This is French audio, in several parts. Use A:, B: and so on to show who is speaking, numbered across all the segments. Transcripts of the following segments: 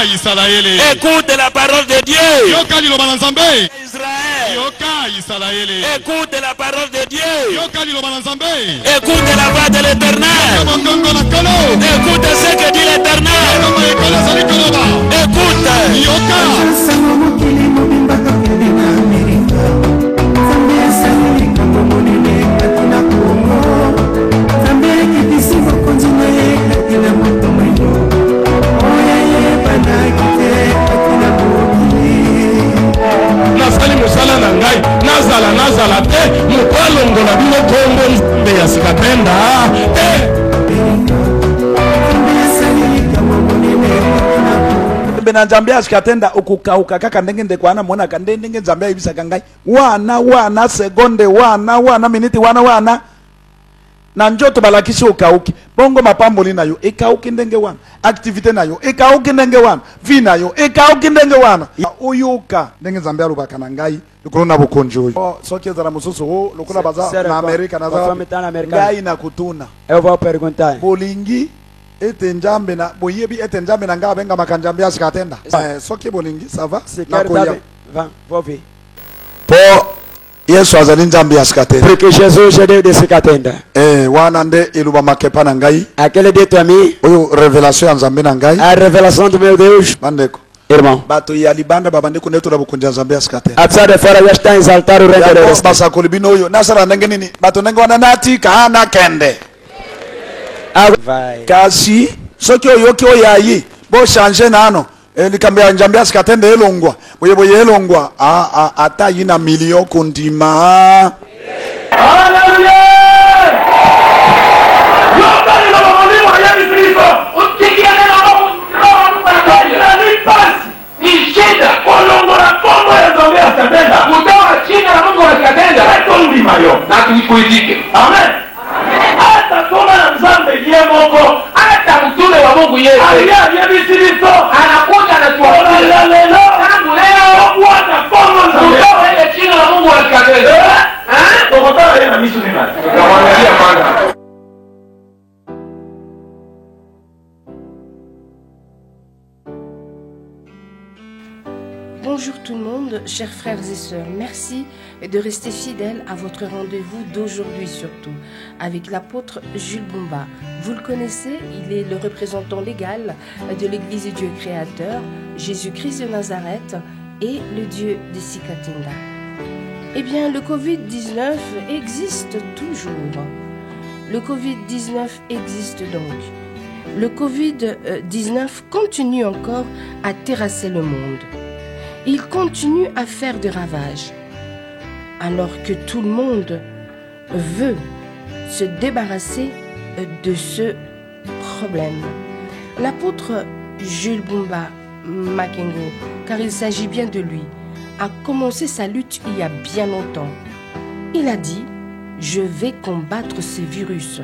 A: Écoute la parole de Dieu. Israël. Écoute la parole de Dieu. Écoute la voix de l'Éternel. Écoute ce que dit l'Éternel. Écoute.
B: Nazala te mukwalongo na bino kombo nzambe ya sikatenda
C: bena nzambe ya sikatenda ukukauka kaka ndenge ndekwana mona kande ndenge nzambe ya ibisa kangai wana sekonde wana miniti wana na njoto balakisi ukauki bongo mapamboli nayo ekauki ndenge wana activité nayo ekauki ndenge wana vi nayo ekauki ndenge wana uyuka ndenge nzambe alubaka na ngai lukulona bukonjo soki ezala mususu lokula baza na Amerika na za ngai na kutuna
D: va perguntar
C: bolingi ete njambe na boyebi ete njambe na ngaba benga makanjambe ya sikatenda soki bolingi ça va
D: na koya va ver
C: po Yesu azali nzambe ya sikatenda
D: porque Jesus é Deus de sikatenda
C: wana nde iluba makepa na ngai
D: aquele de ami
C: oyo révélation ya nzambe na ngai
D: a revelação do meu Deus
C: bandeko
D: irmão
C: bato ya libanda babande kuneto na bukunja nzambe ya sikatenda
D: atsade fora já está exaltar o rei de Deus
C: basa kolibino oyo nasara ndenge nini bato ndenge wana nati kana kende
D: vai
C: kasi soki oyoki oyayi bo changer nano likambo ya nzambe ya sikatenda elongwa boye elongwa ata yina milio kundima
B: haleluya yobali na mwalimu wa Yesu Kristo utikia neno la Mungu ni shida kolongola kombo ya nzambe ya sikatenda kutoa jina la Mungu wa sikatenda hato mlimayo na tuikuitike amen hata kama na mzambe yeye Mungu hata mtume wa Mungu yeye aliyebisiristo anakuja na tuona leo tangu leo kuata pombo nzambe ile jina la Mungu alikatenda tokotana yeye na misu ni nani tukamwangalia kwanza.
E: Bonjour tout le monde, chers frères et sœurs. Merci de rester fidèles à votre rendez-vous d'aujourd'hui surtout, avec l'apôtre Jules Bumba. Vous le connaissez, il est le représentant légal de l'Église du Dieu créateur, Jésus-Christ de Nazareth et le Dieu de Sikatenda. Eh bien, le Covid-19 existe toujours. Le Covid-19 existe donc. Le Covid-19 continue encore à terrasser le monde. Il continue à faire des ravages, alors que tout le monde veut se débarrasser de ce problème. L'apôtre Jules Bumba Makengo, car il s'agit bien de lui, a commencé sa lutte il y a bien longtemps. Il a dit « Je vais combattre ce virus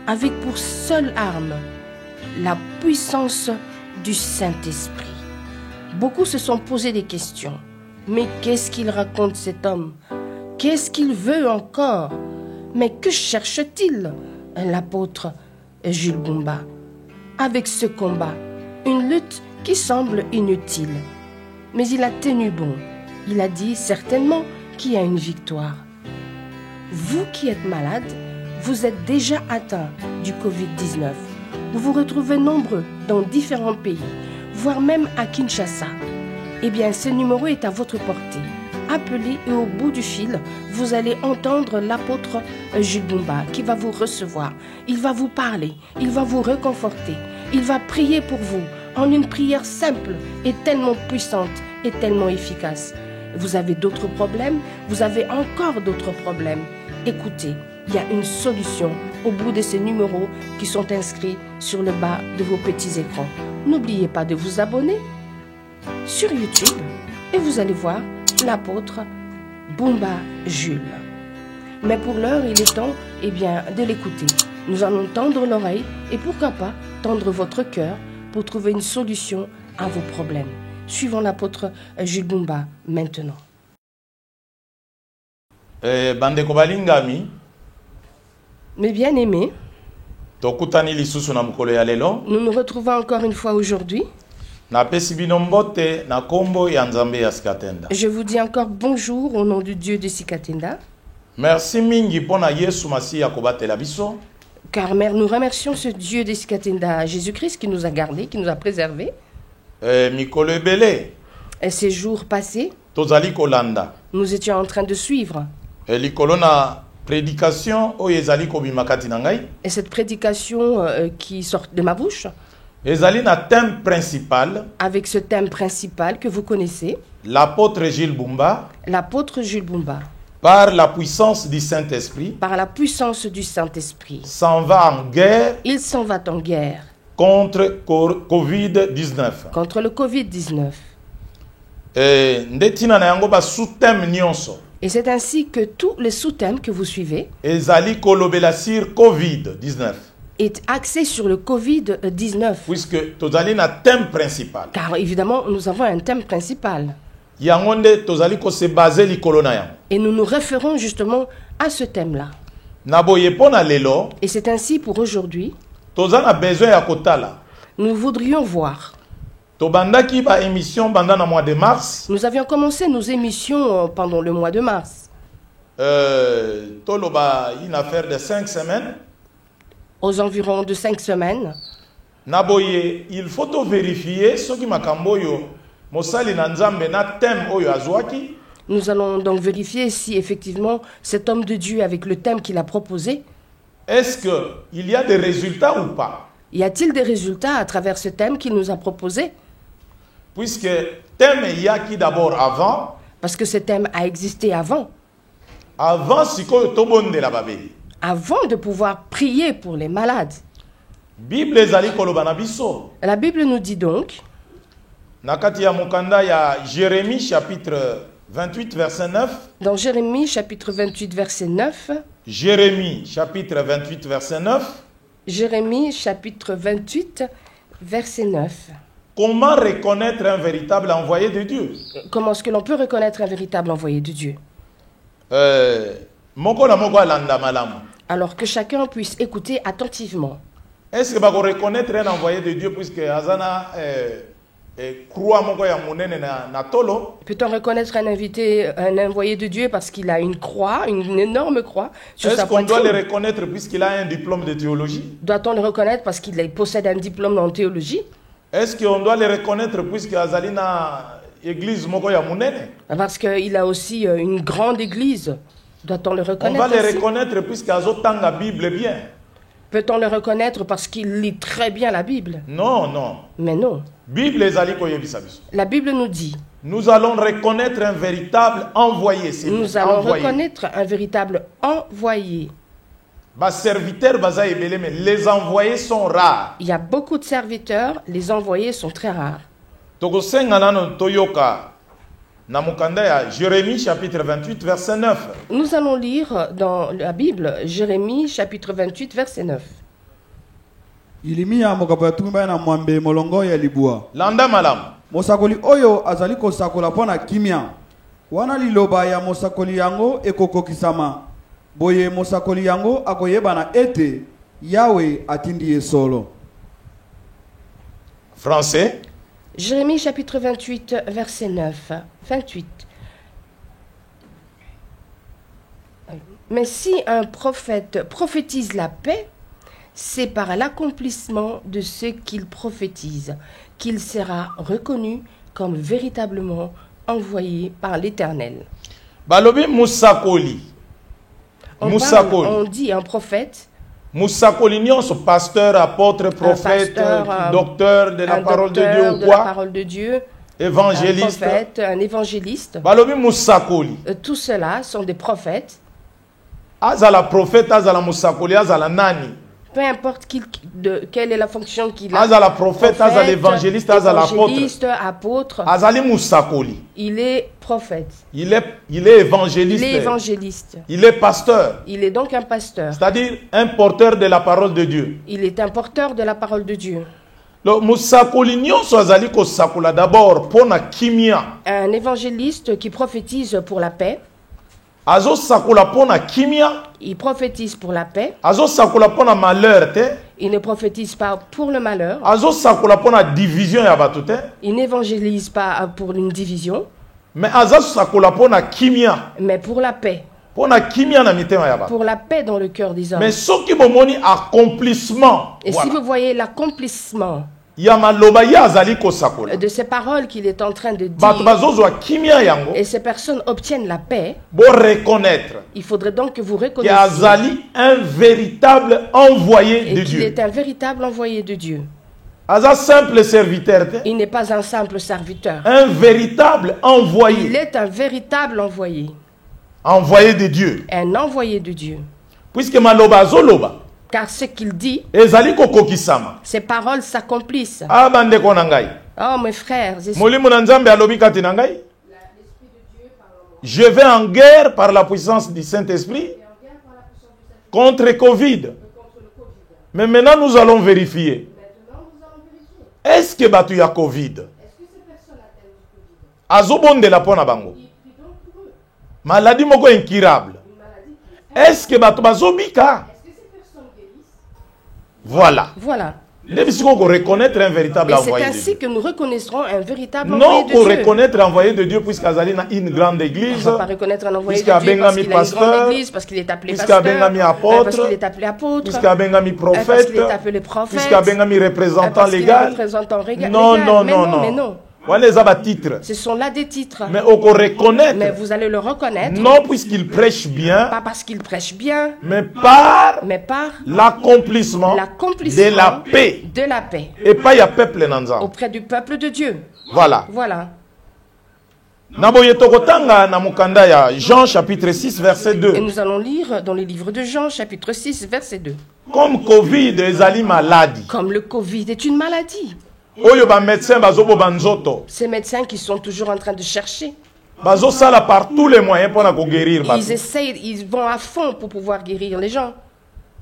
E: avec pour seule arme la puissance du Saint-Esprit. » Beaucoup se sont posé des questions. Mais qu'est-ce qu'il raconte cet homme? Qu'est-ce qu'il veut encore? Mais que cherche-t-il, l'apôtre Jules Bumba? Avec ce combat, une lutte qui semble inutile. Mais il a tenu bon. Il a dit certainement qu'il y a une victoire. Vous qui êtes malade, vous êtes déjà atteint du Covid-19. Vous vous retrouvez nombreux dans différents pays, voire même à Kinshasa. Eh bien, ce numéro est à votre portée. Appelez et au bout du fil, vous allez entendre l'apôtre Jules Bumba qui va vous recevoir. Il va vous parler, il va vous réconforter, il va prier pour vous en une prière simple et tellement puissante et tellement efficace. Vous avez d'autres problèmes, vous avez encore d'autres problèmes. Écoutez, il y a une solution au bout de ces numéros qui sont inscrits sur le bas de vos petits écrans. N'oubliez pas de vous abonner sur YouTube et vous allez voir l'apôtre Bumba Jules. Mais pour l'heure, il est temps de l'écouter. Nous allons tendre l'oreille et pourquoi pas tendre votre cœur pour trouver une solution à vos problèmes. Suivons l'apôtre Jules Bumba maintenant.
F: Bandeko balingami,
E: Mes bien-aimés,
F: tokutani lisusu na mukolo ya lelo.
E: nous nous retrouvons encore une fois aujourd'hui. Je vous dis encore bonjour au nom du Dieu de Sikatenda.
F: Merci mingi pona Yesu Masiya kobatela biso.
E: Car nous remercions ce Dieu de Sikatenda, Jésus-Christ, qui nous a gardés, qui nous a préservés.
F: Mikolo ebele.
E: Et ces jours passés,
F: Tozali kolanda.
E: nous étions en train de suivre.
F: Likolo na prédication oyo ezali kobimakati na ngai.
E: Et cette prédication qui sort de ma bouche,
F: ezali na thème principal.
E: Avec ce thème principal que vous connaissez,
F: l'apôtre Jules Bumba.
E: L'apôtre Jules Bumba.
F: Par la puissance du Saint-Esprit.
E: Par la puissance du Saint-Esprit.
F: S'en va en guerre.
E: Il s'en va en guerre.
F: Contre Covid-19.
E: Contre le Covid-19.
F: Ndetina na yango ba sous-thème nyonso.
E: Et c'est ainsi que tous les sous-thèmes que vous suivez
F: ezali kolobela sur Covid-19.
E: Est axé sur le Covid-19.
F: Puisque tozali na thème principal.
E: Car évidemment, nous avons un thème principal.
F: Yangonde tozali ko se baser likolo na yango.
E: Et nous nous référons justement à ce thème-là.
F: Na boye pona lelo.
E: Et c'est ainsi pour aujourd'hui.
F: Tozana besoin ya kotala.
E: Nous voudrions voir.
F: Tobandaki ba émission pendant le mois de mars.
E: Nous avions commencé nos émissions pendant le mois de mars.
F: Toloba une affaire de 5 semaines.
E: Aux environs de 5 semaines.
F: Naboye, il faut to vérifier ce qui makambo yo mosali na nzambe na thème oyo azwaki.
E: Nous allons donc vérifier si effectivement cet homme de Dieu avec le thème qu'il a proposé.
F: Est-ce qu'il y a des résultats ou pas?
E: Y a-t-il des résultats à travers ce thème qu'il nous a proposé?
F: Puisque thème il y a qui d'abord avant.
E: Parce que ce thème a existé avant.
F: Avant siko tobonde la babeli.
E: Avant de pouvoir prier pour les malades.
F: La
E: Bible nous dit donc.
F: Nakati ya mukanda ya Jérémie chapitre 28 verset 9.
E: Dans Jérémie chapitre 28 verset 9.
F: Jérémie chapitre 28 verset 9.
E: Jérémie chapitre 28 verset 9.
F: Comment reconnaître un véritable envoyé de Dieu?
E: Comment est-ce que l'on peut reconnaître un véritable envoyé de Dieu? Alors que chacun puisse écouter attentivement.
F: Est-ce que vous reconnaître un envoyé de Dieu puisque Azana
E: peut-on reconnaître un envoyé de Dieu parce qu'il a une croix, une énorme croix sur sa poitrine?
F: Est-ce qu'on doit le reconnaître puisqu'il a un diplôme de théologie?
E: Doit-on le reconnaître parce qu'il possède un diplôme en théologie?
F: Est-ce qu'on doit le reconnaître puisque Azalina église moko ya munene?
E: Parce qu'il a aussi une grande église. Doit-on le reconnaître?
F: On va le reconnaître puisqu'Azotanga la Bible bien.
E: Peut-on le reconnaître parce qu'il lit très bien la Bible?
F: Non, non.
E: Mais non.
F: La
E: Bible nous dit.
F: Nous allons reconnaître un véritable envoyé.
E: Nous allons reconnaître un véritable envoyé.
F: Les envoyés sont rares.
E: Il y a beaucoup de serviteurs, les envoyés sont très rares.
F: Jérémie chapitre 28 verset 9.
E: Nous allons lire dans la Bible Jérémie chapitre 28 verset 9.
C: Ilimia mokapoyatumba na mwambe molongo ya libua.
F: Landa malam.
C: Mosakoli oyo azali kosakola pona kimia. Wana liloba ya mosakoli yango ekokokisama. Boye mosakoli yango akoyebana ete Yahweh atindi ye solo.
F: Français.
E: Jérémie chapitre 28 verset 9. 28. Mais si un prophète prophétise la paix, c'est par l'accomplissement de ce qu'il prophétise qu'il sera reconnu comme véritablement envoyé par l'Éternel.
F: Balobi Moussakoli.
E: On dit un prophète.
F: Moussakoli nyonso, pasteur, apôtre, prophète, docteur de la parole de Dieu ou quoi?
E: Parole de Dieu.
F: Évangéliste.
E: Un prophète, un évangéliste.
F: Balobi Moussakoli.
E: Tout cela sont des prophètes.
F: Azala prophète, azala Moussakoli, azala nani.
E: Peu importe quelle est la fonction qu'il a.
F: Azala prophète, azala évangéliste, azala
E: apôtre.
F: Azali Moussakoli.
E: Il est prophète.
F: Il est évangéliste.
E: Il est évangéliste.
F: Il est pasteur.
E: Il est donc un pasteur.
F: C'est-à-dire un porteur de la parole de Dieu.
E: Il est un porteur de la parole de Dieu. Un évangéliste qui prophétise pour la paix.
F: Il prophétise
E: pour la paix. Il ne prophétise pas pour le malheur.
F: azosakola mpona division ya bato te,
E: Il n'évangélise pas pour une division,
F: mais azosakola mpona kimia,
E: mais pour la paix.
F: mpona kimia na mitema ya bato.
E: Pour la paix dans le cœur des hommes.
F: Mais soki bomoni accomplissement,
E: Et si vous voyez l'accomplissement
F: ya maloba ye azali kosakola,
E: de ces paroles qu'il est en train de
F: bato
E: dire,
F: bazozwa kimia yango,
E: et ces personnes obtiennent la paix,
F: bo reconnaître
E: il faudrait donc que vous
F: que
E: reconnaissiez
F: azali un véritable envoyé
E: et
F: de
E: qu'il
F: Dieu.
E: est un véritable envoyé de Dieu.
F: Aza simple serviteur te,
E: Il n'est pas un simple serviteur.
F: un véritable
E: Il
F: envoyé,
E: est un véritable envoyé.
F: envoyé de Dieu.
E: Un envoyé de Dieu.
F: Puisque maloba azoloba,
E: Car ce qu'il dit,
F: ezali kokokisama.
E: ces paroles s'accomplissent.
F: Ah bandeko na ngai,
E: Oh mes frères,
F: molimo na nzambe alobi kati na ngai, je vais en guerre par la puissance du Saint-Esprit contre Covid. Mais maintenant nous allons vérifier. Est-ce que batu ya Covid azobondela pona bango? Maladie moko incurable. Est-ce que batu bazobika? Voilà.
E: Voilà.
F: Les bisous qu'on reconnaître un véritable
E: Et c'est
F: envoyé de
E: ainsi
F: Dieu.
E: que nous reconnaîtrons un véritable
F: Non
E: envoyé de
F: pour
E: Dieu.
F: reconnaître l'envoyé de Dieu puisqu'Azali a une grande
E: On
F: église,
E: ne va pas reconnaître un envoyé de
F: puisqu'il a
E: Dieu parce
F: bengami
E: qu'il a une
F: pasteur,
E: grande église, parce qu'il est appelé
F: puisqu'il a
E: pasteur,
F: bengami
E: parce
F: apôtre,
E: qu'il est appelé apôtre,
F: puisqu'il a bengami
E: parce
F: prophète,
E: qu'il est appelé prophète,
F: puisqu'il a bengami représentant
E: parce qu'il est
F: légal.
E: représentant légal.
F: Non, non,
E: Mais
F: non,
E: mais
F: non.
E: non.
F: Voilà les titres.
E: Ce sont là des titres.
F: Mais on peut
E: Mais
F: reconnaître,
E: vous allez le reconnaître,
F: non puisqu'il prêche bien,
E: pas parce qu'il prêche bien,
F: mais par
E: mais par
F: l'accomplissement
E: l'accomplissement
F: de la paix.
E: de la paix
F: Et pas y a peuple nanza.
E: auprès du peuple de Dieu.
F: Voilà.
E: Voilà.
F: Naboye tokotanga na mukanda ya Jean chapitre 6 verset
E: Et
F: 2.
E: nous allons lire dans le livre de Jean, chapitre 6, verset 2.
F: Comme Covid ezali maladie.
E: Comme le Covid est une maladie.
F: Oyo ba médecin bazobo banzoto.
E: Ces médecins qui sont toujours en train de chercher,
F: Bazo sala par tous les moyens pour guérir bato.
E: ils essayent, ils vont à fond pour pouvoir guérir les gens.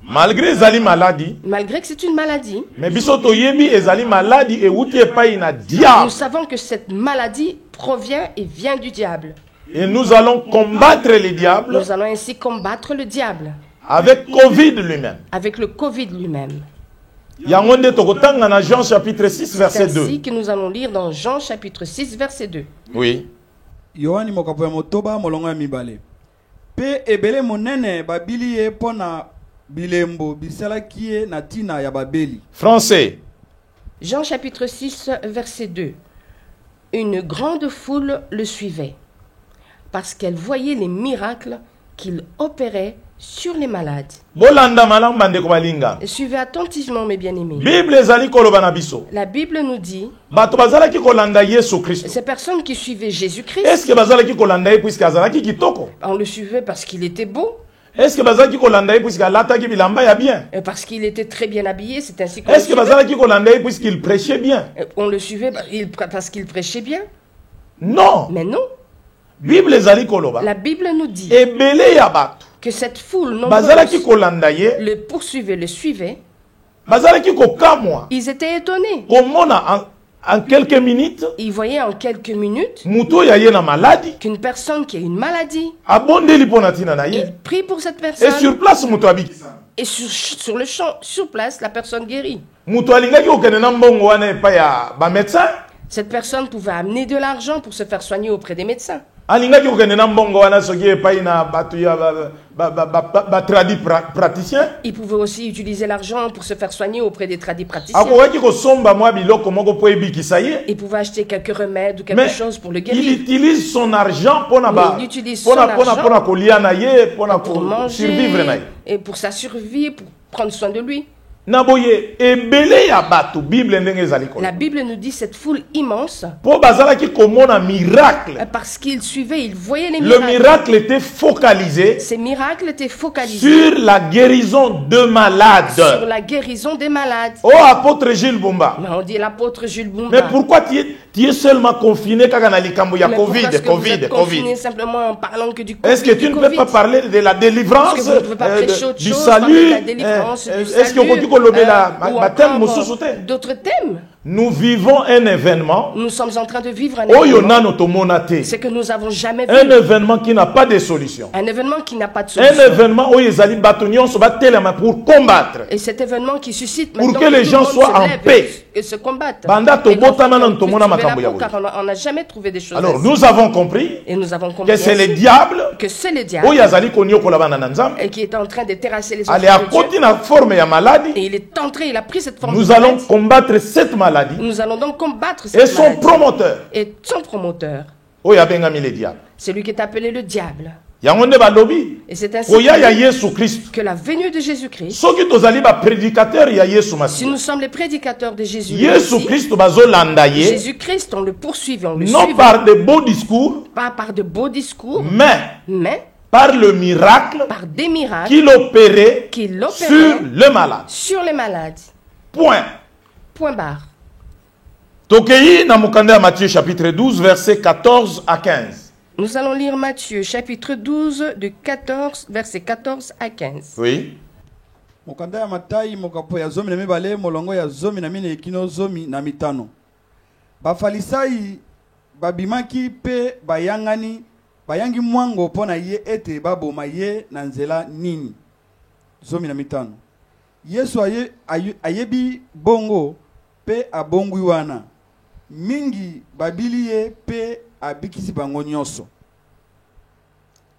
F: Malgré ezali maladie,
E: Malgré que c'est une maladie,
F: mais biso toyebi ezali maladie et wuti epai na
E: nous
F: diable.
E: savons que cette maladie provient et vient du diable.
F: Et nous allons combattre les diables
E: Nous allons ainsi combattre le diable
F: avec Covid lui-même.
E: avec le Covid lui-même.
F: Yango nde tokotanga na Jean chapitre 6
E: C'est
F: verset 2.
E: ainsi que nous allons lire dans Jean chapitre 6, verset 2.
F: Oui.
G: yohani mokapo ya motoba molongo ya mibale mpe ebele monene babili ye mpo na bilembo bisalaki ye na ntina ya babeli.
F: Français.
E: Jean chapitre 6, verset 2. Une grande foule le suivait, parce qu'elle voyait les miracles qu'il opérait sur les malades.
F: Bolanda malam bandeko balinga.
E: Suivez attentivement, mes bien-aimés.
F: Bible ezali koloba na biso.
E: La Bible nous dit,
F: Bato bazalaki kolanda Yesu Christ.
E: ces personnes qui suivaient Jésus-Christ,
F: Est-ce que bazalaki kolanda ye puisque azalaki kitoko?
E: on le suivait parce qu'il était beau,
F: Est-ce que bazalaki kolanda ye puisque alataki bilamba ya bien?
E: et parce qu'il était très bien habillé, c'est ainsi qu'on le
F: Est-ce que
E: suivait.
F: bazalaki kolanda ye puisqu'il prêchait bien?
E: On le suivait parce qu'il prêchait bien.
F: Non.
E: Mais non,
F: Bible ezali koloba.
E: la Bible nous dit
F: Ebele ya bato.
E: que cette foule
F: Bazalaki
E: nombreuse
F: kolanda ye.
E: le poursuivait, le suivait.
F: Bazalaki kokamwa.
E: Ils étaient étonnés.
F: Komona en quelques minutes,
E: Ils voyaient en quelques minutes
F: muto ya ye na maladie.
E: qu'une personne qui a une maladie,
F: Abondeli pona tina na ye.
E: il prie pour cette
F: Et
E: personne
F: sur place muto abikisa.
E: et sur le champ, sur place, la personne guérit.
F: Muto alingaki okende na mbongo wana epai ya ba médecin.
E: Cette personne pouvait amener de l'argent pour se faire soigner auprès des médecins.
F: Alingaki okende na mbongo wana soki epai na bato ya ba tradi praticien.
E: Il pouvait aussi utiliser l'argent pour se faire soigner auprès des tradipraticiens.
F: Akokaki kosomba mwa biloko moko po ebikisa ye.
E: Il pouvait acheter quelques remèdes ou quelque
F: Mais
E: chose pour le
F: il
E: guérir.
F: utilise son argent pona ba
E: Mais il utilise son argent
F: pona kolia na ye, pona
E: pour
F: ko survivre na
E: manger
F: ye.
E: et pour sa survie, pour prendre soin de lui.
F: Na boye ebele ya bato Bible ndenge ezali ko.
E: La Bible nous dit cette foule immense,
F: Po bazalaki komona miracle.
E: parce qu'ils suivaient, ils voyaient les
F: Le
E: miracles.
F: miracle était focalisé
E: Ces miracles étaient focalisés
F: sur la guérison de malades.
E: sur la guérison des malades.
F: Oh apôtre Gilles Bumba.
E: Mais on dit l'apôtre Jules Bumba.
F: Mais pourquoi tu es seulement confiné kaka na likambo ya
E: Mais pourquoi
F: Covid,
E: est-ce que vous êtes
F: Covid.
E: confiné simplement en parlant que du Covid?
F: Est-ce que tu ne peux pas parler de la délivrance,
E: Est-ce que vous ne pouvez pas prêcher autre
F: du
E: chose, parler de
F: salut?
E: la délivrance, du
F: Est-ce que
E: salut,
F: vous pouvez le
E: ou
F: baptême
E: encore d'autres thèmes?
F: Nous vivons un événement.
E: Nous sommes en train de vivre un événement. C'est que nous n'avons jamais vu.
F: Un événement qui n'a pas de solution.
E: Un événement qui n'a pas de solution.
F: Un événement où les alibatounions se battent pour combattre.
E: Et cet événement qui suscite
F: pour que les gens soient en paix.
E: Et se combattent.
F: Car
E: on n'a jamais trouvé des choses.
F: Alors nous avons compris, que c'est le diable
E: et qui est en train de terrasser les enfants
F: de Dieu.
E: Et il a pris cette forme
F: nous allons combattre cette maladie.
E: Nous allons donc combattre cette maladie. Et son promoteur. C'est lui qui est appelé le diable. Et c'est ainsi que la venue de Jésus-Christ, si nous sommes les prédicateurs de Jésus, Jésus-Christ, on le poursuit, on le suit.
F: Non par de beaux discours,
E: pas par de beaux discours,
F: mais par le miracle,
E: par des miracles
F: qu'il opérait sur le malade.
E: Sur les malades.
F: Point.
E: Point barre.
F: Tokei na mukanda Matthieu chapitre 12 verset 14 à 15.
E: Nous allons lire Matthieu chapitre 12 de 14 verset 14 à 15.
F: Oui.
G: Mokanda ya Matai mokapo ya zomi na mibale molongo ya zomi na mine kino zomi na mitano. Bafalisai babimaki pe bayangi mwango pona ye ete baboma ye na nzela nini. Zomi na mitano. Yesu ayebi bongo pe abongwi wana. Mingi babili ye pe abikisi bango nyonso.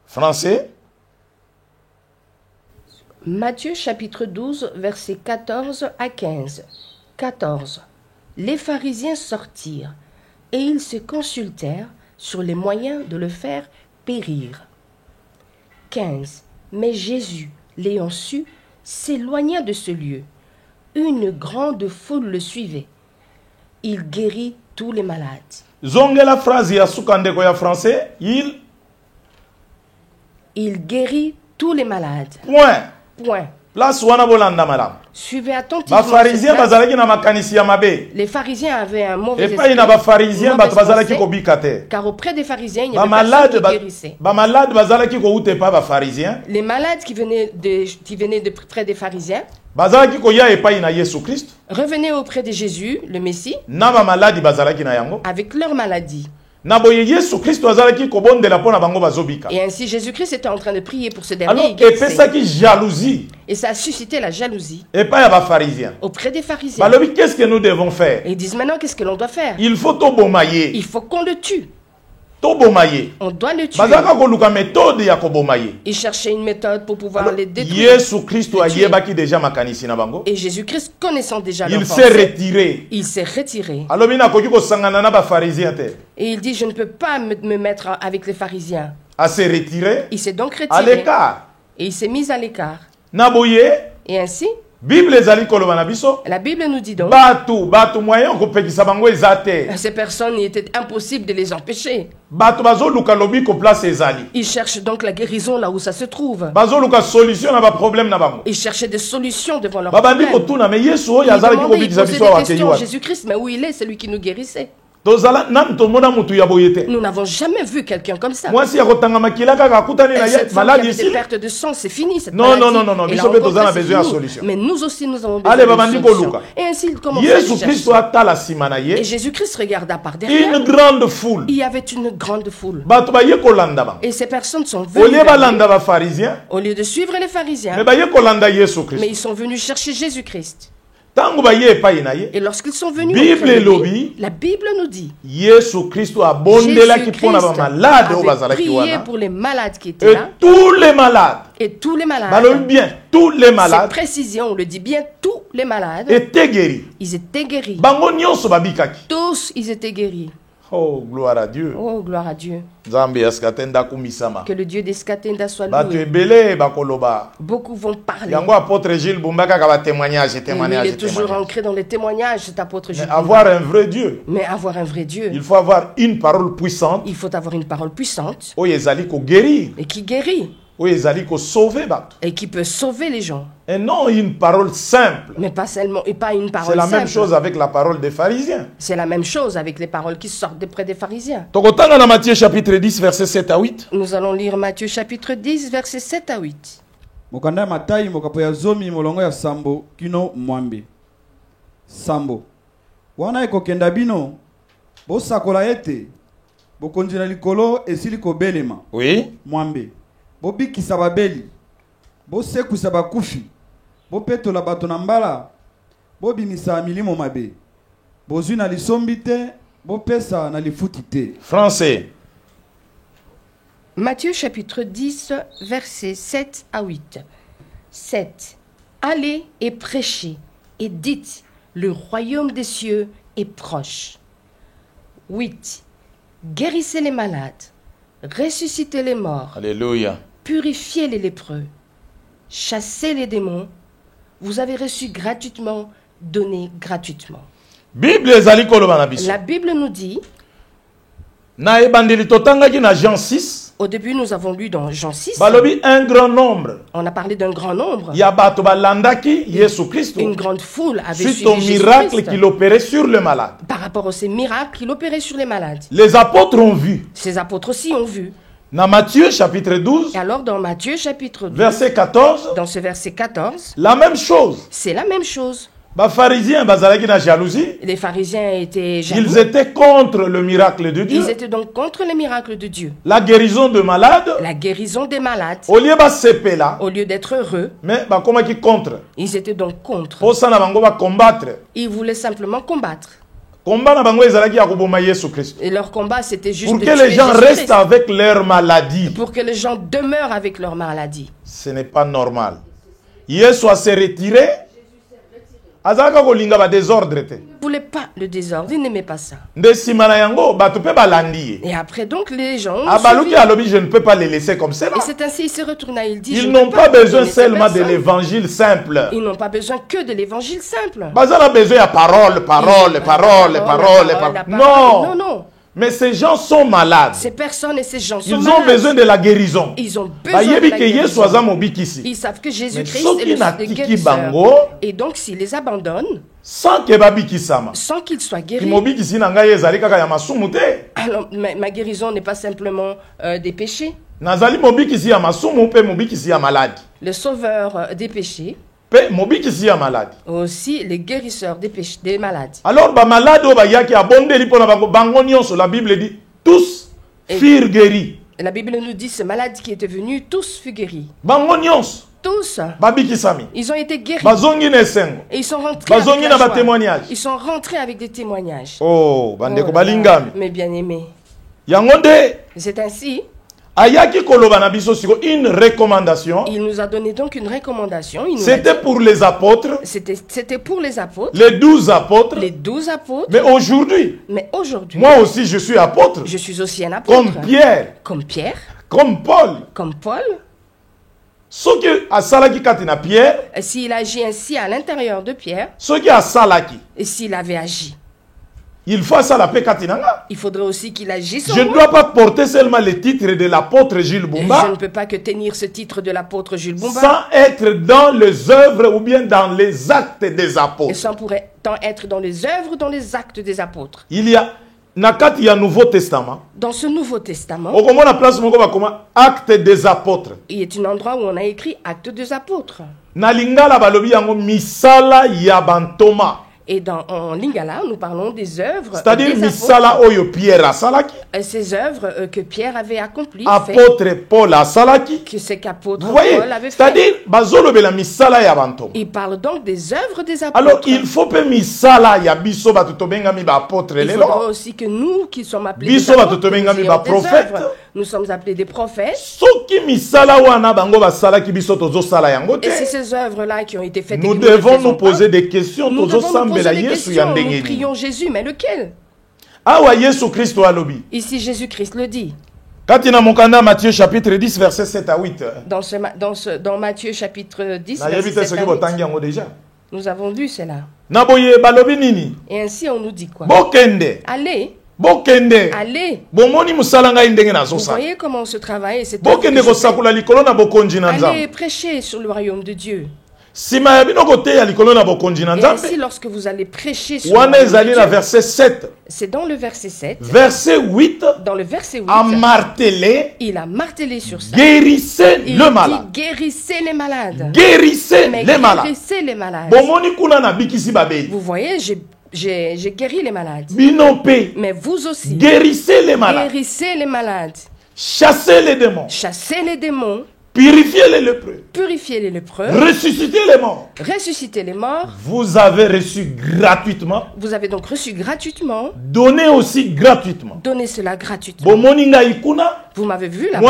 F: Français.
E: Matthieu chapitre 12 versets 14 à 15. 14. Les pharisiens sortirent et ils se consultèrent sur les moyens de le faire périr. 15. Mais Jésus, l'ayant su, s'éloigna de ce lieu. Une grande foule le suivait. Il guérit tous les malades.
F: Zonge la phrase ya sukandeko ya français,
E: il guérit tous les malades.
F: Point.
E: Point.
F: Place wana bolanda madame.
E: Suivez attentivement. Les pharisiens avaient un mauvais esprit. Car auprès des pharisiens, il y avait personne qui guérissait. Les malades qui venaient de près des pharisiens revenaient auprès de Jésus, le Messie, avec leur maladie. Et ainsi Jésus-Christ était en train de prier pour ce dernier. Et ça a suscité la jalousie auprès des pharisiens.
F: Qu'est-ce que nous devons faire?
E: Et ils disent maintenant qu'est-ce que l'on doit faire?
F: Il faut
E: qu'on le tue. On doit le tuer. Ils cherchaient une méthode pour pouvoir les détruire. Et Jésus-Christ, connaissant déjà leur pensée, il s'est retiré. Et il dit, je ne peux pas me mettre avec les pharisiens. Il s'est donc retiré. Et il s'est mis à l'écart. Et ainsi, la Bible nous dit donc ces personnes, il était impossible de les empêcher. Ils cherchent donc la guérison là où ça se trouve. Ils cherchaient des solutions devant leurs problèmes. Ils posaient des questions. Jésus-Christ, mais où il est, celui qui nous guérissait? Nous n'avons jamais vu quelqu'un comme ça. Et cette femme qui avait des pertes de sang, c'est fini cette maladie.
F: Non.
E: Mais nous aussi, nous avons besoin de solutions. Et ainsi, il commence à chercher. Et Jésus-Christ regarda par derrière.
F: Une grande foule.
E: Il y avait une grande foule. Et ces personnes sont venues au lieu de suivre les pharisiens. Mais ils sont venus chercher Jésus-Christ. Et lorsqu'ils sont venus, la Bible nous dit Jésus-Christ a prié pour les malades qui étaient là. Et tous les malades. C'est précisé, on le dit bien, tous les malades. Ils étaient guéris. Tous, ils étaient guéris.
F: Oh, gloire à Dieu.
E: Oh, gloire à Dieu. Que le Dieu d'Eskatenda soit loué. Beaucoup vont parler. Il est toujours ancré dans les témoignages, cet apôtre Gilles.
F: Avoir un vrai Dieu.
E: Mais avoir un vrai Dieu.
F: Il faut avoir une parole puissante.
E: Il faut avoir une parole puissante.
F: Et
E: qui guérit. Et qui peut sauver les gens.
F: Et non une parole simple.
E: Mais pas seulement, et pas une parole
F: simple. C'est la
E: même
F: chose avec la parole des pharisiens.
E: C'est la même chose avec les paroles qui sortent de près des pharisiens.
F: Matthieu chapitre 10 verset 7 à 8.
E: Nous allons lire Matthieu chapitre 10 verset 7 à 8.
G: Mokanda Matai mokapo ya zomi molongo ya sambo kino mwambe. Sambo. wana ekokenda bino bosakola ete bokonzi na likolo esili kobelema.
F: Oui.
G: Mwambe bobikisa babeli bosekusa bakufi bopetola bato na mbala bobimisa milimo mabe bozwi na lisombi te bopesa na lifuti te.
F: Français.
E: Matthieu chapitre 10, versets 7 à 8. 7. Allez et prêchez et dites, le royaume des cieux est proche. 8. Guérissez les malades, ressuscitez les morts,
F: Alléluia.
E: purifiez les lépreux, chassez les démons. Vous avez reçu gratuitement, donnez gratuitement.
F: Bible ezali koloba na biso.
E: La Bible nous dit,
F: Na ebandeli totangaki na Jean 6.
E: au début nous avons lu dans Jean 6,
F: Balobi un grand nombre.
E: on a parlé d'un grand nombre,
F: Ya bato balandaki Yesu Kristo.
E: une grande foule avait
F: Suite au
E: suivi
F: miracle
E: Jésus-Christ
F: qu'il opérait sur le malade.
E: par rapport à ces miracles qu'il opérait sur les malades.
F: Les apôtres ont vu.
E: Ces apôtres aussi ont vu.
F: Dans Matthieu chapitre 12,
E: Et alors dans Matthieu chapitre 12,
F: verset 14,
E: dans ce verset 14,
F: la même chose.
E: c'est la même chose.
F: Les pharisiens bazalaki na jalousie.
E: Les pharisiens étaient jaloux.
F: Ils étaient contre le miracle de Dieu.
E: Ils étaient donc contre les miracles de Dieu.
F: La guérison de malades.
E: La guérison des malades.
F: Au lieu basepela,
E: Au lieu d'être heureux,
F: mais comment qui contre.
E: ils étaient donc contre.
F: Pour ça na bango ba combattre.
E: Ils voulaient simplement combattre.
F: Combat na bango ezalaki ya koboma Yesu Christ.
E: Et leur combat, c'était juste
F: Pour
E: de
F: que
E: tuer
F: les gens
E: Jésus-Christ.
F: restent avec leur maladie.
E: Pour que les gens demeurent avec leur maladie.
F: Ce n'est pas normal. Yesu a se retiré. Azalaka kolinga ba désordre te.
E: Ils ne voulaient pas le désordre, ils n'aimaient pas ça.
F: Nde sima na yango bato pe balandi.
E: Et après donc les gens ont
F: Abaluki
E: suivi.
F: alobi je ne peux pas les laisser comme cela.
E: Et c'est ainsi, il se retourna, il dit, je
F: Ils
E: ne
F: n'ont
E: peux
F: pas
E: pas
F: besoin
E: laisser
F: seulement de
E: personne.
F: l'évangile simple.
E: Ils n'ont pas besoin que de l'évangile simple.
F: Bazala besoin de parole, parole, parole, parole,
E: La
F: parole.
E: non,
F: Non.
E: non.
F: Mais ces gens sont malades.
E: Ces personnes et ces gens sont
F: Ils ont
E: malades.
F: besoin de la guérison.
E: Ils ont besoin de
F: Bayebi
E: la
F: ke Yesu
E: guérison.
F: aza mobikisi.
E: Ils savent que Jésus-Christ
F: Mais
E: est le
F: soki
E: guérisseur.
F: bango,
E: Et donc s'ils les abandonnent,
F: sans que babikisama.
E: sans qu'ils soient guéris,
F: Kimobikisi na ngai ezali kaka ya masumu te.
E: alors ma guérison n'est pas simplement des péchés.
F: Nazali mobikisi ya masumu pe mobikisi ya maladi.
E: Le sauveur des péchés,
F: Pe mobikisi ya maladi.
E: aussi les guérisseurs des péchés, des malades.
F: Alors ba malade o bayaki abondeli pona bango bango nyonso, la Bible dit tous furent guéris.
E: Et la Bible nous dit, ce malade qui était venu, tous furent guéris.
F: Bango nyonso
E: Tous,
F: babikisami.
E: ils ont été guéris.
F: Bazongi na esengo.
E: Et ils sont rentrés
F: Bazongi
E: avec
F: na
E: la
F: ba
E: joie.
F: témoignage.
E: Ils sont rentrés avec des témoignages.
F: Oh, bandeko
E: Oh là là,
F: balingami.
E: mes bien-aimés.
F: Yango nde
E: C'est ainsi,
F: ayaki koloba na biso siko une recommandation.
E: il nous a donné donc une recommandation. Il nous a
F: C'était
E: dit-
F: pour les apôtres,
E: C'était pour les apôtres,
F: les 12 apôtres.
E: les 12 apôtres.
F: Mais aujourd'hui,
E: Mais aujourd'hui,
F: moi aussi je suis apôtre,
E: je suis aussi un apôtre.
F: comme Pierre,
E: Comme Pierre,
F: comme Paul.
E: comme Paul.
F: Soki asalaki kati na Pierre,
E: Et s'il agit ainsi à l'intérieur de Pierre,
F: soki asalaki,
E: et s'il avait agi,
F: il faut asala pe kati na nga.
E: il faudrait aussi qu'il agisse en
F: Je ne
E: moi.
F: dois pas porter seulement le titre de l'apôtre Gilles
E: Et je
F: Bumba
E: ne peux pas que tenir ce titre de l'apôtre Jules Boumba
F: sans être dans les œuvres ou bien dans les actes des
E: et
F: apôtres.
E: sans pour autant être dans les œuvres, dans les actes des apôtres.
F: Il y a nakati ya Nouveau Testament.
E: Dans ce Nouveau Testament,
F: Okomona place moko bakoma acte des apôtres.
E: il est un endroit où on a écrit actes des apôtres.
F: Na lingala balobi yango misala ya bantoma.
E: Et en Lingala, nous parlons des œuvres
F: C'est-à-dire
E: des
F: misala
E: apôtres.
F: oyo Pierre asalaki,
E: Ces œuvres que Pierre avait accomplies, fait,
F: apôtre Paul asalaki.
E: que c'est qu'apôtre
F: Vous voyez,
E: Paul avait fait.
F: c'est-à-dire bazolobela misala ya bantoma.
E: Il parle donc des œuvres des apôtres.
F: Alors il faut pe misala ya biso bato tobengami ba apôtre
E: Il faudra
F: lelo.
E: aussi que nous qui sommes appelés
F: Biso
E: des
F: bato
E: apôtres, nous
F: tobengami
E: ayons
F: ba
E: des
F: prophètes.
E: œuvres. Nous sommes appelés des prophètes.
F: Soki misala wana bango basalaki biso tozosala yango te.
E: Et c'est ces œuvres-là qui ont été faites. et
F: Nous
E: que ne
F: devons
E: faisons
F: nous poser
E: pas.
F: des questions.
E: Nous devons nous
F: Tozosambela
E: poser des
F: Yesu ya
E: questions. Nous
F: ndenge nini.
E: prions Jésus, mais lequel?
F: Awa Yesu Kristo alobi.
E: Ici, Jésus-Christ le dit.
F: Kati na mokanda Matthieu chapitre 10 verset 7 à 8.
E: Dans Matthieu chapitre 10,
F: Na yebi te
E: verset 7
F: soki
E: à 8,
F: botangi yango déjà.
E: nous avons lu cela.
F: Na boye balobi nini?
E: Et ainsi, on nous dit quoi?
F: Bokende.
E: Allez,
F: Bokende.
E: allez.
F: Bomoni musala ngai ndenge
E: Vous
F: nazosala.
E: voyez comment ce travail, c'est
F: Bokende kosakula likolo na bokonzi na
E: allez
F: Nzambe.
E: prêcher sur le royaume de Dieu.
F: Sima ya bino koteya likolo na bokonzi na
E: Et ainsi,
F: Nzambe.
E: lorsque vous allez prêcher sur le
F: Wana
E: royaume de
F: ezali na
E: Dieu,
F: verset 7.
E: c'est dans le verset 7,
F: Verset 8.
E: dans le verset 8,
F: A martelé.
E: il a martelé sur ça.
F: Guérissez
E: Il
F: le
E: dit,
F: malade.
E: guérissez les malades.
F: Guérissez
E: Mais
F: les malades.
E: guérissez les malades.
F: Bomoni kuna na bikisi babeli.
E: Vous voyez, j'ai J'ai guéri les malades.
F: Binopé.
E: Mais vous aussi.
F: Guérissez les malades.
E: Guérissez les malades.
F: Chassez les démons.
E: Chassez les démons.
F: Purifiez les lépreux.
E: Purifiez les lépreux.
F: Ressuscitez les morts.
E: Ressuscitez les morts.
F: Vous avez reçu gratuitement.
E: Vous avez donc reçu gratuitement.
F: Donnez aussi gratuitement.
E: Donnez cela gratuitement. Vous m'avez vu là.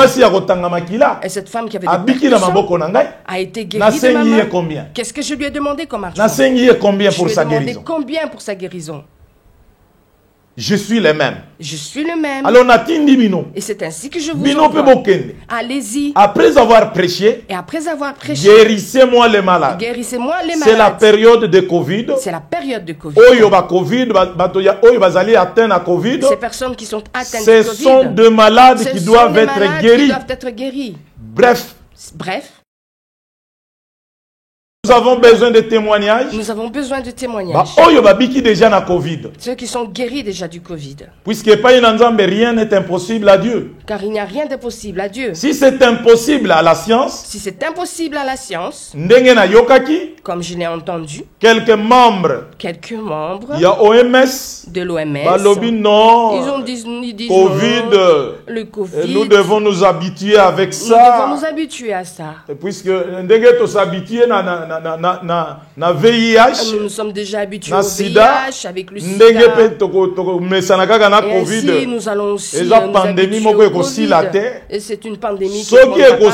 E: Et cette femme qui avait des percussions a été guérie de ma main. Qu'est-ce que je lui ai demandé comme argent? Je lui ai demandé combien pour sa guérison?
F: Je suis le même.
E: Je suis le même.
F: Alors, et
E: c'est ainsi que je vous envoie. Allez-y.
F: Après avoir prêché,
E: et après avoir prêché,
F: guérissez-moi les malades.
E: Guérissez-moi les malades.
F: C'est la période de Covid.
E: C'est la période de Covid. Ces personnes qui sont atteintes de Covid,
F: ce sont des malades qui doivent
E: être guéris.
F: Bref.
E: Nous avons besoin de témoignages. Nous avons besoin de témoignages. Ceux qui sont guéris déjà du Covid.
F: Puisque rien n'est impossible à Dieu.
E: Car il n'y a rien d'impossible à Dieu.
F: Si c'est impossible à la science.
E: Si c'est impossible à la science. Comme je l'ai entendu.
F: Quelques membres. Il y a OMS.
E: De l'OMS.
F: Ils disent Covid.
E: Le Covid.
F: Nous devons nous habituer avec ça.
E: Nous devons nous habituer à ça.
F: Puisque nous s'habituer na VIH,
E: nous sommes déjà habitués au VIH, avec le sida. Et ainsi, nous allons aussi nous habituer au Covid. Et c'est une pandémie qui ne va pas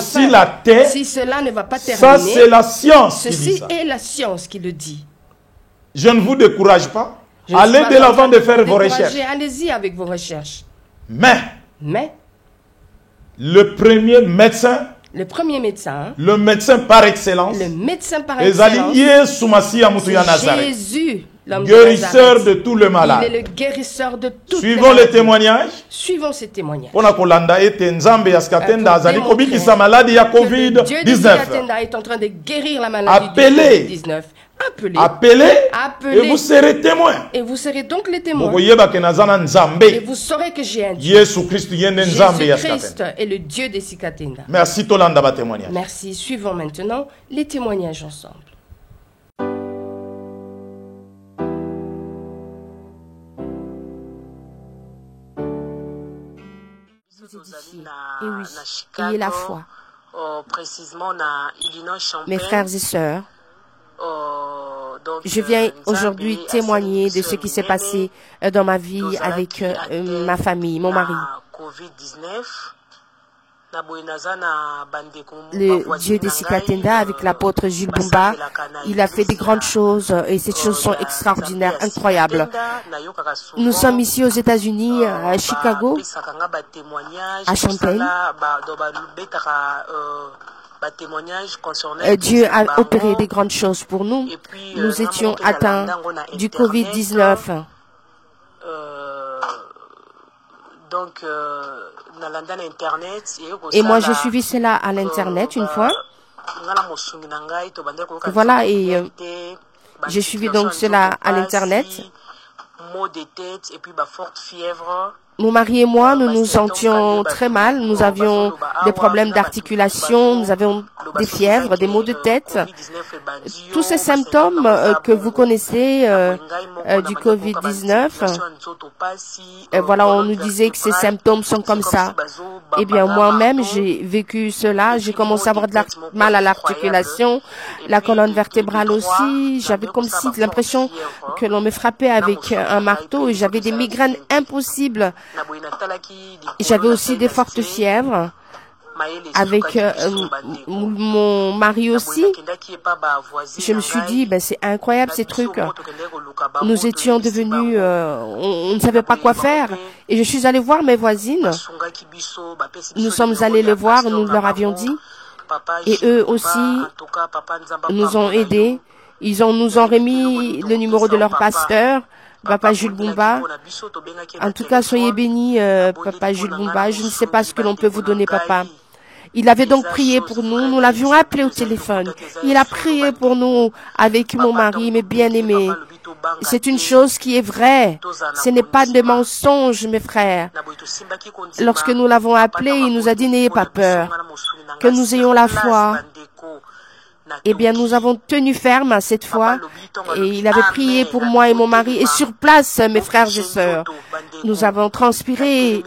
E: faire. Si cela ne va pas terminer,
F: ça c'est la science.
E: Ceci est la science qui le dit.
F: Je ne vous décourage pas. Allez de l'avant de faire vos recherches.
E: Allez-y avec vos recherches.
F: Mais le premier médecin, le médecin par excellence,
E: Jésus,
F: guérisseur de tous les malades.
E: Il est le guérisseur de toutes les
F: maladies. Les témoignages.
E: Suivons ces témoignages.
F: Covid-19.
E: Dieu est en train de guérir la maladie du Covid-19.
F: Appelez et vous serez témoins.
E: Et vous serez donc les témoins. Et vous saurez que j'ai un Dieu. Jésus-Christ est le Dieu des Sikatenda.
F: Merci Tolanda témoignage.
E: Merci. Suivons maintenant les témoignages ensemble.
H: Et oui, ayez la foi. Mes frères et sœurs, je viens aujourd'hui témoigner de ce qui s'est passé dans ma vie avec ma famille, mon mari. Le Dieu des Sikatenda avec l'apôtre Jules Bumba, il a fait des grandes choses et ces choses sont extraordinaires, incroyables. Nous sommes ici aux États-Unis, à Chicago, à Champaign. Dieu a opéré des grandes choses pour nous. Nous étions atteints du Covid-19. Et moi, j'ai suivi cela à l'Internet une fois. Voilà, et j'ai suivi donc cela à l'Internet. Mon mari et moi, nous nous sentions très mal. Nous avions des problèmes d'articulation, nous avions des fièvres, des maux de tête. Tous ces symptômes que vous connaissez du Covid-19, voilà, on nous disait que ces symptômes sont comme ça. Eh bien, moi-même, j'ai vécu cela. J'ai commencé à avoir de mal à l'articulation, la colonne vertébrale aussi. J'avais comme si l'impression que l'on me frappait avec un marteau et j'avais des migraines impossibles. J'avais aussi des fortes fièvres. Avec mon mari aussi, je me suis dit, ben, c'est incroyable ces trucs. Nous étions devenus, on ne savait pas quoi faire. Et je suis allée voir mes voisines. Nous sommes allés les voir, nous leur avions dit. Et eux aussi nous ont aidés. Ils nous ont remis le numéro de leur pasteur. Papa Jules Bumba. En tout cas, soyez bénis, Papa Jules Bumba. Je ne sais pas ce que l'on peut vous donner, Papa. Il avait donc prié pour nous. Nous l'avions appelé au téléphone. Il a prié pour nous avec mon mari, mes bien-aimés. C'est une chose qui est vraie. Ce n'est pas de mensonges, mes frères. Lorsque nous l'avons appelé, il nous a dit, n'ayez pas peur. Que nous ayons la foi. Eh bien, nous avons tenu ferme cette fois et il avait prié pour moi et mon mari. Et sur place, mes frères et sœurs, nous avons transpiré et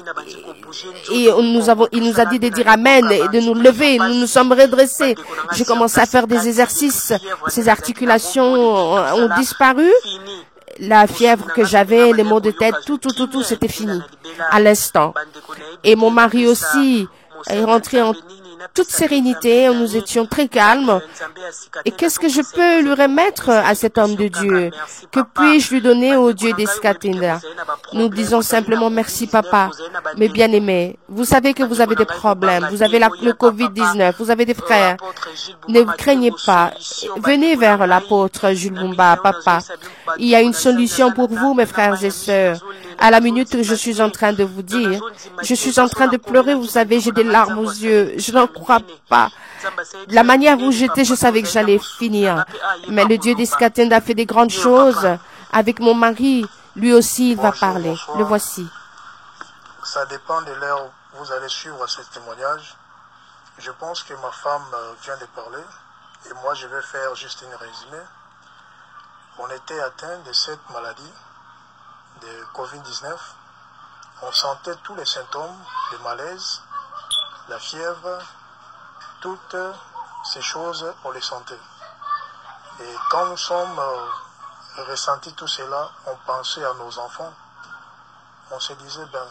H: il nous a dit de dire Amen et de nous lever. Nous nous sommes redressés. J'ai commencé à faire des exercices. Ces articulations ont disparu. La fièvre que j'avais, les maux de tête, tout, c'était fini à l'instant. Et mon mari aussi est rentré en toute sérénité, nous étions très calmes. Et qu'est-ce que je peux lui remettre à cet homme de Dieu? Que puis-je lui donner au Dieu d'Escatenda? Nous disons simplement merci papa, mes bien-aimés. Vous savez que vous avez des problèmes, vous avez le Covid-19, vous avez des frères. Ne craignez pas. Venez vers l'apôtre Jules Bumba, papa. Il y a une solution pour vous, mes frères et sœurs. À la minute que je suis en train de vous dire, je suis en train de pleurer, vous savez, j'ai des larmes aux yeux. Je n'en crois pas. La manière où j'étais, je savais que j'allais finir. Mais le Dieu d'Escatenda a fait des grandes choses. Avec mon mari, lui aussi, il va parler. Le voici.
I: Ça dépend de l'heure où vous allez suivre ce témoignage. Je pense que ma femme vient de parler. Et moi, je vais faire juste une résumé. On était atteint de cette maladie de Covid-19. On sentait tous les symptômes de malaise, la fièvre, toutes ces choses, on les sentait. Et quand nous sommes ressentis tout cela, on pensait à nos enfants. On se disait, ben,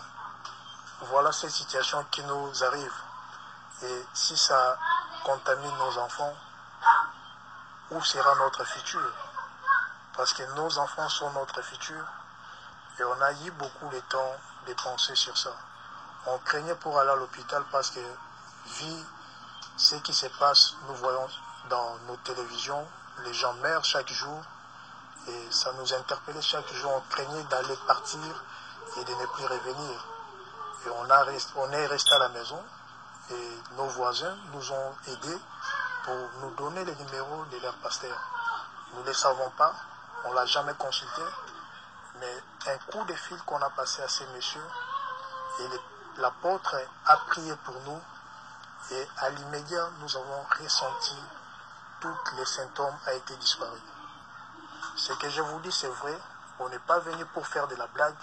I: voilà cette situation qui nous arrive. Et si ça contamine nos enfants, où sera notre futur? Parce que nos enfants sont notre futur. Et on a eu beaucoup de temps de penser sur ça. On craignait pour aller à l'hôpital parce que, vu ce qui se passe, nous voyons dans nos télévisions, les gens meurent chaque jour. Et ça nous interpellait chaque jour. On craignait d'aller partir et de ne plus revenir. Et on est resté à la maison. Et nos voisins nous ont aidés pour nous donner les numéros de leur pasteur. Nous ne les savons pas. On ne l'a jamais consulté. Mais un coup de fil qu'on a passé à ces messieurs, et l'apôtre a prié pour nous, et à l'immédiat, nous avons ressenti tous les symptômes ont été disparus. Ce que je vous dis, c'est vrai. On n'est pas venu pour faire de la blague.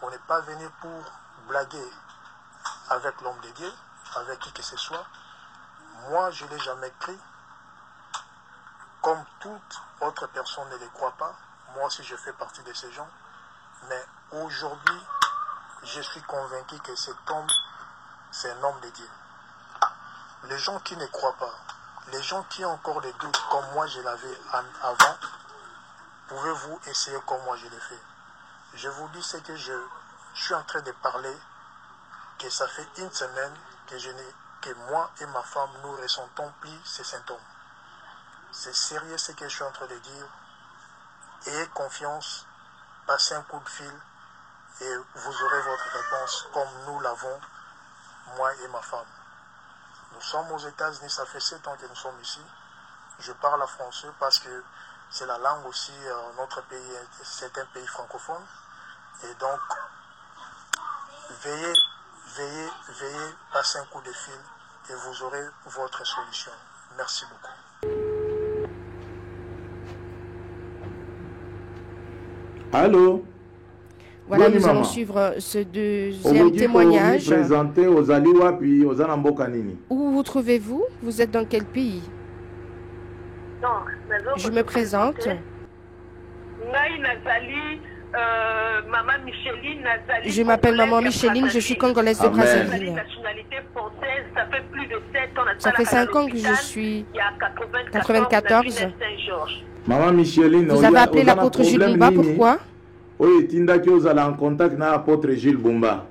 I: On n'est pas venu pour blaguer avec l'homme de Dieu, avec qui que ce soit. Moi, je ne l'ai jamais cru. Comme toute autre personne ne le croit pas. Moi aussi, je fais partie de ces gens. Mais aujourd'hui, je suis convaincu que cet homme, c'est un homme de Dieu. Les gens qui ne croient pas, les gens qui ont encore des doutes, comme moi je l'avais avant, pouvez-vous essayer comme moi je l'ai fait. Je vous dis ce que je suis en train de parler, que ça fait une semaine que moi et ma femme, nous ne ressentons plus ces symptômes. C'est sérieux ce que je suis en train de dire. Ayez confiance, passez un coup de fil et vous aurez votre réponse comme nous l'avons, moi et ma femme. Nous sommes aux États-Unis, ça fait 7 ans que nous sommes ici. Je parle français parce que c'est la langue aussi, notre pays, c'est un pays francophone. Et donc, veillez, passez un coup de fil et vous aurez votre solution. Merci beaucoup.
F: Allô?
H: Voilà, nous allons suivre ce deuxième témoignage. Où vous trouvez-vous? Vous êtes dans quel pays? Je me présente. Je m'appelle Maman Micheline, je suis congolaise de Brazzaville. Ça fait 5 ans que je suis 94.
F: Maman Micheline,
H: vous avez appelé l'apôtre Jules Bumba, pourquoi?
F: Oui, tindaki ozala en contact na apôtre Jules Bumba.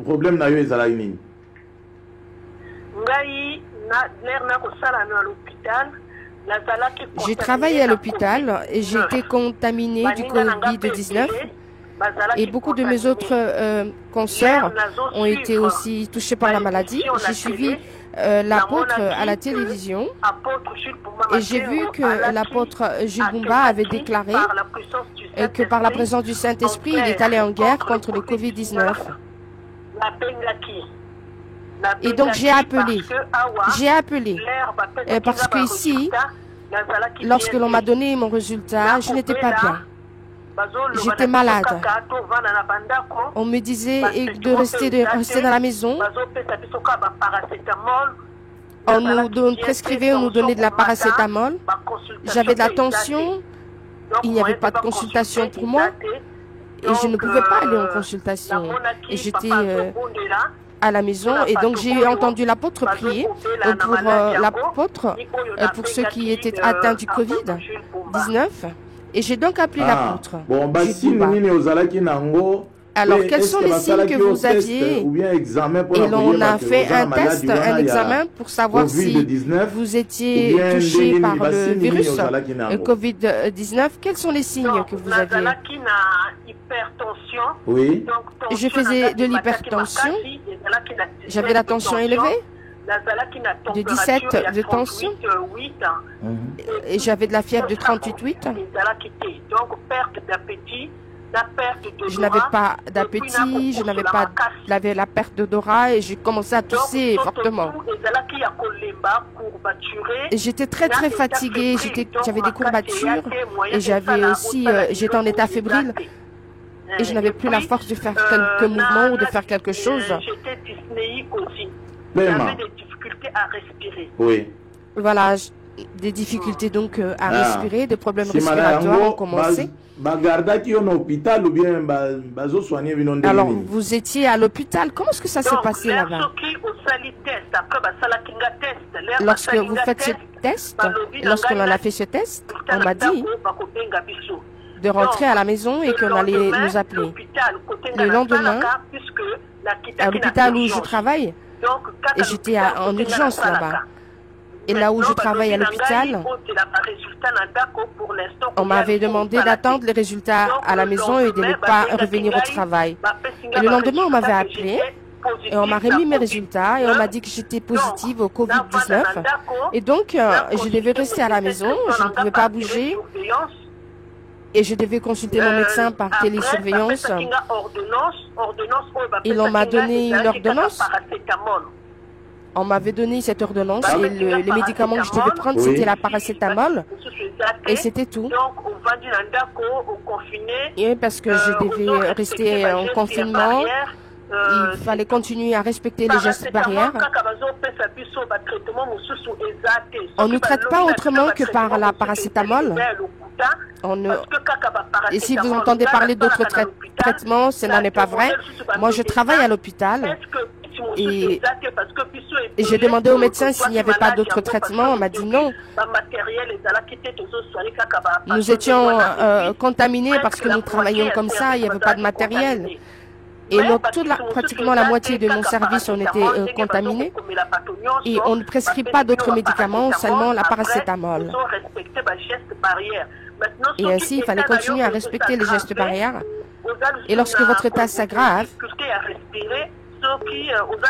F: Problème na yo ezala nini?
H: J'ai travaillé à l'hôpital et j'ai été contaminée du Covid-19 et beaucoup de mes autres consoeurs ont été aussi touchés par la maladie. J'ai suivi l'apôtre à la télévision et j'ai vu que l'apôtre Jules Bumba avait déclaré que par la présence du Saint-Esprit, il est allé en guerre contre le Covid-19. Et donc j'ai appelé parce que ici, Lorsque l'on m'a donné mon résultat, je n'étais pas bien. J'étais malade. On me disait de rester dans la maison. On nous prescrivait, on nous donnait de la paracétamol. J'avais de la tension. Il n'y avait pas de consultation pour moi. Et je ne pouvais pas aller en consultation. Et j'étais à la maison. Et donc j'ai entendu l'apôtre prier pour l'apôtre, pour ceux qui étaient atteints du Covid-19. Et j'ai donc appelé l'apôtre. Alors, quels sont les signes que vous aviez? Et l'on a fait un test, un examen pour savoir si vous étiez touché par le virus Covid-19. Quels sont les signes que vous aviez?
C: Oui.
H: Je faisais de l'hypertension. J'avais la tension élevée. De 17 de tension. Et j'avais de la fièvre de 38,8. Je n'avais pas d'appétit, j'avais la perte d'odorat et j'ai commencé à tousser fortement. J'étais très fatiguée, j'avais des courbatures et j'étais en état fébrile et je n'avais plus la force de faire quelques mouvements ou de faire quelque chose.
B: J'avais des difficultés à respirer.
C: Oui.
H: Voilà, des difficultés donc à respirer, des problèmes respiratoires ont commencé. Alors, vous étiez à l'hôpital. Comment est-ce que ça s'est passé là-bas? Lorsque vous faites ce test, lorsqu'on en a fait ce test, on m'a dit de rentrer à la maison et qu'on allait nous appeler. Le lendemain, à l'hôpital où je travaille, et j'étais en urgence là-bas. Et là où je travaille à l'hôpital, on m'avait demandé d'attendre les résultats à la maison et de ne pas revenir au travail. Et le lendemain, on m'avait appelé et on m'a remis mes résultats et on m'a dit que j'étais positive au Covid-19. Et donc, je devais rester à la maison, je ne pouvais pas bouger. Et je devais consulter mon médecin par télésurveillance. Et l'on m'a donné une ordonnance. On m'avait donné cette ordonnance et les médicaments que je devais prendre, c'était la paracétamol. Et c'était tout. Et parce que je devais rester en confinement, il fallait continuer à respecter les gestes barrières. On ne traite pas autrement que par la paracétamol. Et si vous entendez parler d'autres traitements, ce n'en est pas vrai. Moi, je travaille à l'hôpital. Et j'ai demandé au médecin s'il n'y avait pas d'autres traitements. On m'a dit non. Nous étions contaminés parce que nous travaillions comme ça, il n'y avait pas de matériel. Et pratiquement la moitié de mon service, on était contaminés. Et on ne prescrit pas d'autres médicaments, seulement la paracétamol. Et ainsi, il fallait continuer à respecter les gestes barrières. Et lorsque votre état s'aggrave,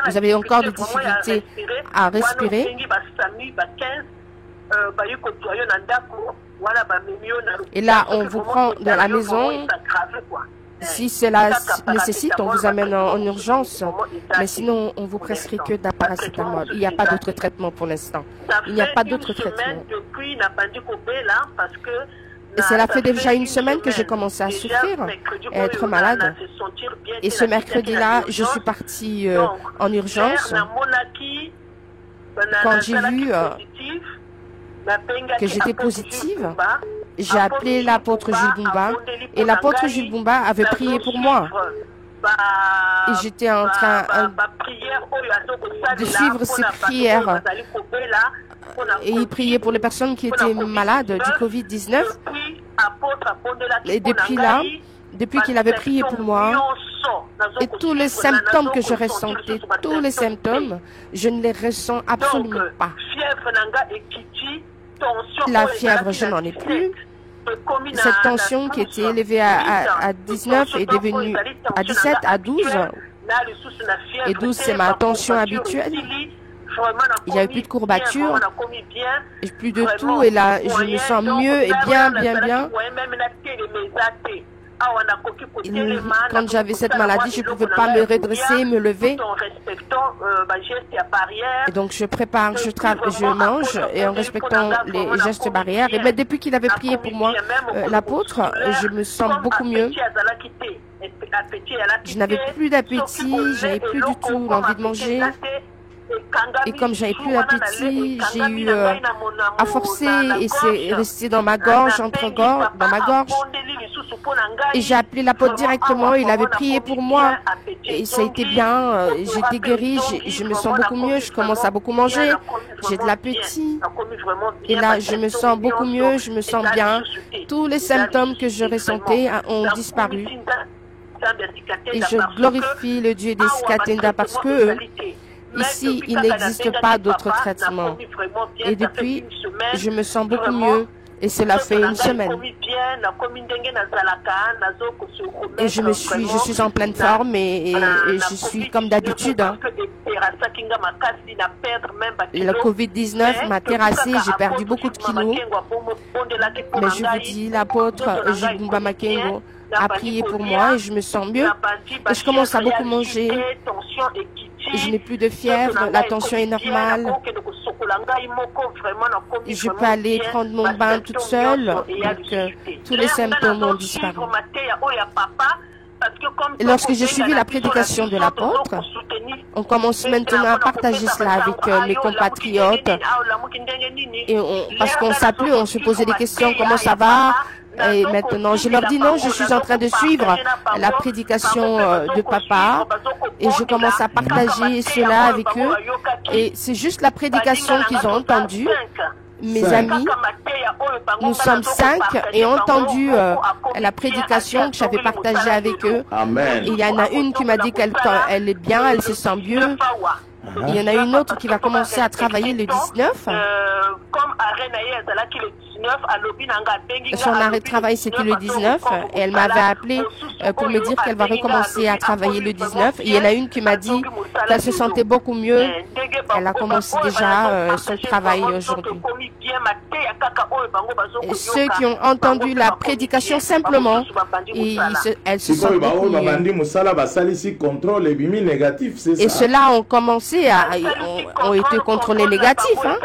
H: vous avez encore des difficultés à respirer. Et là, on vous prend de la maison. Si cela nécessite, on vous amène en urgence. Mais sinon, on vous prescrit que de la paracétamol. Il n'y a pas d'autre traitement pour l'instant. Il n'y a pas d'autre traitement. Et cela fait déjà une semaine que j'ai commencé à souffrir, à être malade. Et ce mercredi-là, je suis partie en urgence. Quand j'ai vu que j'étais positive, j'ai appelé l'apôtre Jules Bumba. Et l'apôtre Jules Bumba avait prié pour moi. Et j'étais en train de suivre ses prières. Et il priait pour les personnes qui étaient malades du Covid-19. Et depuis qu'il avait prié pour moi, et tous les symptômes que je ressentais, tous les symptômes, je ne les ressens absolument pas. La fièvre, je n'en ai plus. Cette tension qui était élevée à 19 est devenue à 17, à 12. Et 12, c'est ma tension habituelle. Il n'y a eu plus de courbatures, plus de tout, et là, je me sens mieux et bien. Quand j'avais cette maladie, je ne pouvais pas me redresser, me lever. Et donc je prépare, je mange et en respectant les gestes barrières. Et mais depuis qu'il avait prié pour moi, l'apôtre, je me sens beaucoup mieux. Je n'avais plus d'appétit, j'avais plus du tout l'envie de manger. Et comme j'avais plus d'appétit, j'ai eu à forcer et c'est resté dans ma gorge, dans ma gorge. Et j'ai appelé l'apôtre directement, il avait prié pour moi. Et ça a été bien, j'étais guérie, je me sens beaucoup mieux, je commence à beaucoup manger, j'ai de l'appétit. Et là, je me sens beaucoup mieux, je me sens bien. Tous les symptômes que je ressentais ont disparu. Et je glorifie le Dieu des Sikatenda parce que ici, il n'existe pas d'autres traitements. Et depuis, je me sens beaucoup mieux. Et cela fait une semaine. Et je suis en pleine forme et je suis comme d'habitude. Hein. Le Covid-19 m'a terrassé, j'ai perdu beaucoup de kilos. Mais je vous dis, l'apôtre Julbumba Makengo a prié pour moi et je me sens mieux. Et je commence à beaucoup manger. Je n'ai plus de fièvre, la tension est normale. Je peux aller prendre mon bain toute seule. Donc, tous les symptômes ont disparu. Et lorsque j'ai suivi la prédication de l'apôtre, on commence maintenant à partager cela avec mes compatriotes. Et parce qu'on s'appelait, on se posait des questions, comment ça va? Et maintenant, je leur dis non, je suis en train de suivre la prédication de papa et je commence à partager cela avec eux. Et c'est juste la prédication qu'ils ont entendue. Mes amis, nous sommes 5 et ont entendu la prédication que j'avais partagée avec eux. Et il y en a une qui m'a dit qu'elle est bien, elle se sent mieux. Il y en a une autre qui va commencer à travailler le 19. Son arrêt de travail, c'était le 19. Et elle m'avait appelé pour me dire qu'elle va recommencer à travailler le 19. Et il y en a une qui m'a dit qu'elle se sentait beaucoup mieux. Elle a commencé déjà son travail aujourd'hui. Et ceux qui ont entendu la prédication simplement, elles se sentent beaucoup mieux. Et ceux-là ont commencé ont été contrôlés négatifs. Hein?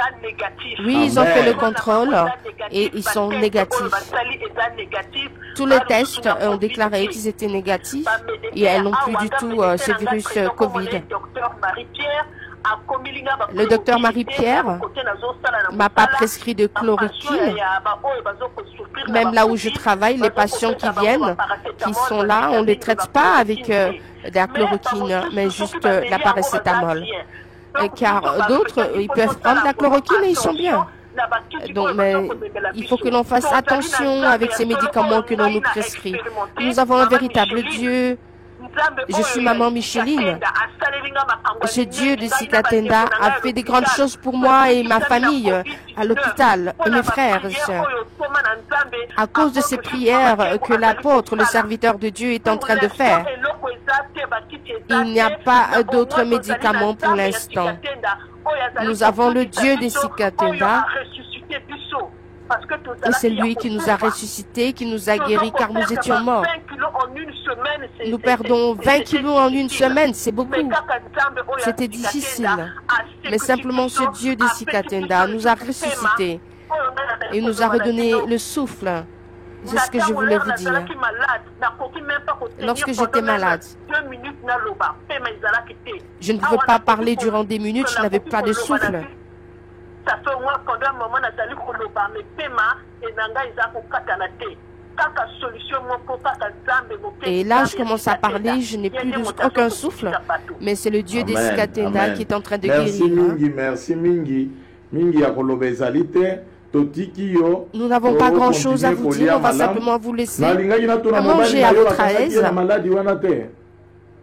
H: Oui, ils ont fait le contrôle et ils sont négatifs. Tous les tests ont déclaré qu'ils étaient négatifs et elles n'ont plus du tout ce virus Covid. Le docteur Marie-Pierre m'a pas prescrit de chloroquine. Même là où je travaille, les patients qui viennent, qui sont là, on ne les traite pas avec de la chloroquine, mais juste la paracétamol. Car d'autres, ils peuvent prendre la chloroquine et ils sont bien. Donc, mais il faut que l'on fasse attention avec ces médicaments que l'on nous prescrit. Nous avons un véritable Dieu. Je suis maman Micheline. Ce Dieu de Sikatenda a fait des grandes choses pour moi et ma famille à l'hôpital, et mes frères et sœurs. À cause de ces prières que l'apôtre, le serviteur de Dieu, est en train de faire, il n'y a pas d'autres médicaments pour l'instant. Nous avons le Dieu de Sikatenda. Et c'est lui qui nous a ressuscités, qui nous a guéris, car nous étions morts. Nous perdons 20 kilos en une semaine, c'est beaucoup. C'était difficile. Mais simplement ce Dieu de Sikatenda nous a ressuscités et nous a redonné le souffle. C'est ce que je voulais vous dire. Lorsque j'étais malade, je ne pouvais pas parler durant des minutes, je n'avais pas de souffle. Et là, je commence à parler, je n'ai plus aucun souffle, mais c'est le Dieu des Sikatenda qui est en train de guérir.
F: Merci Mingi. Mingi
H: nous n'avons pas grand-chose à vous dire, on va simplement vous laisser manger à votre aise.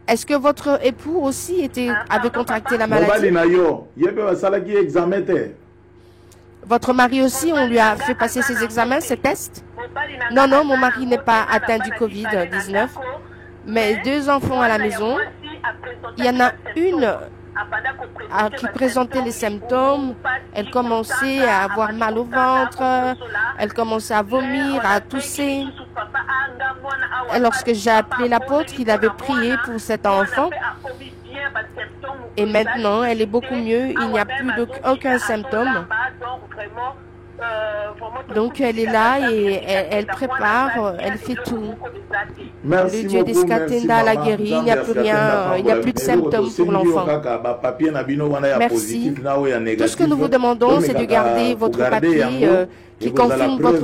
H: Est-ce que votre époux aussi avait contracté la maladie? Votre mari aussi, on lui a fait passer ses examens, ses tests? Non, non, mon mari n'est pas atteint du Covid-19. Mais 2 enfants à la maison, il y en a une qui présentait les symptômes. Elle commençait à avoir mal au ventre, elle commençait à vomir, à tousser. Et lorsque j'ai appelé l'apôtre, il avait prié pour cet enfant. Et maintenant, elle est beaucoup mieux. Il n'y a plus aucun symptôme. Donc elle est là et elle prépare, elle fait tout.
F: Merci
H: le Dieu d'Escatenda l'a guéri, il n'y a plus rien, il n'y a plus de symptômes pour l'enfant. Merci. Tout ce que nous vous demandons, c'est de garder votre papier qui confirme le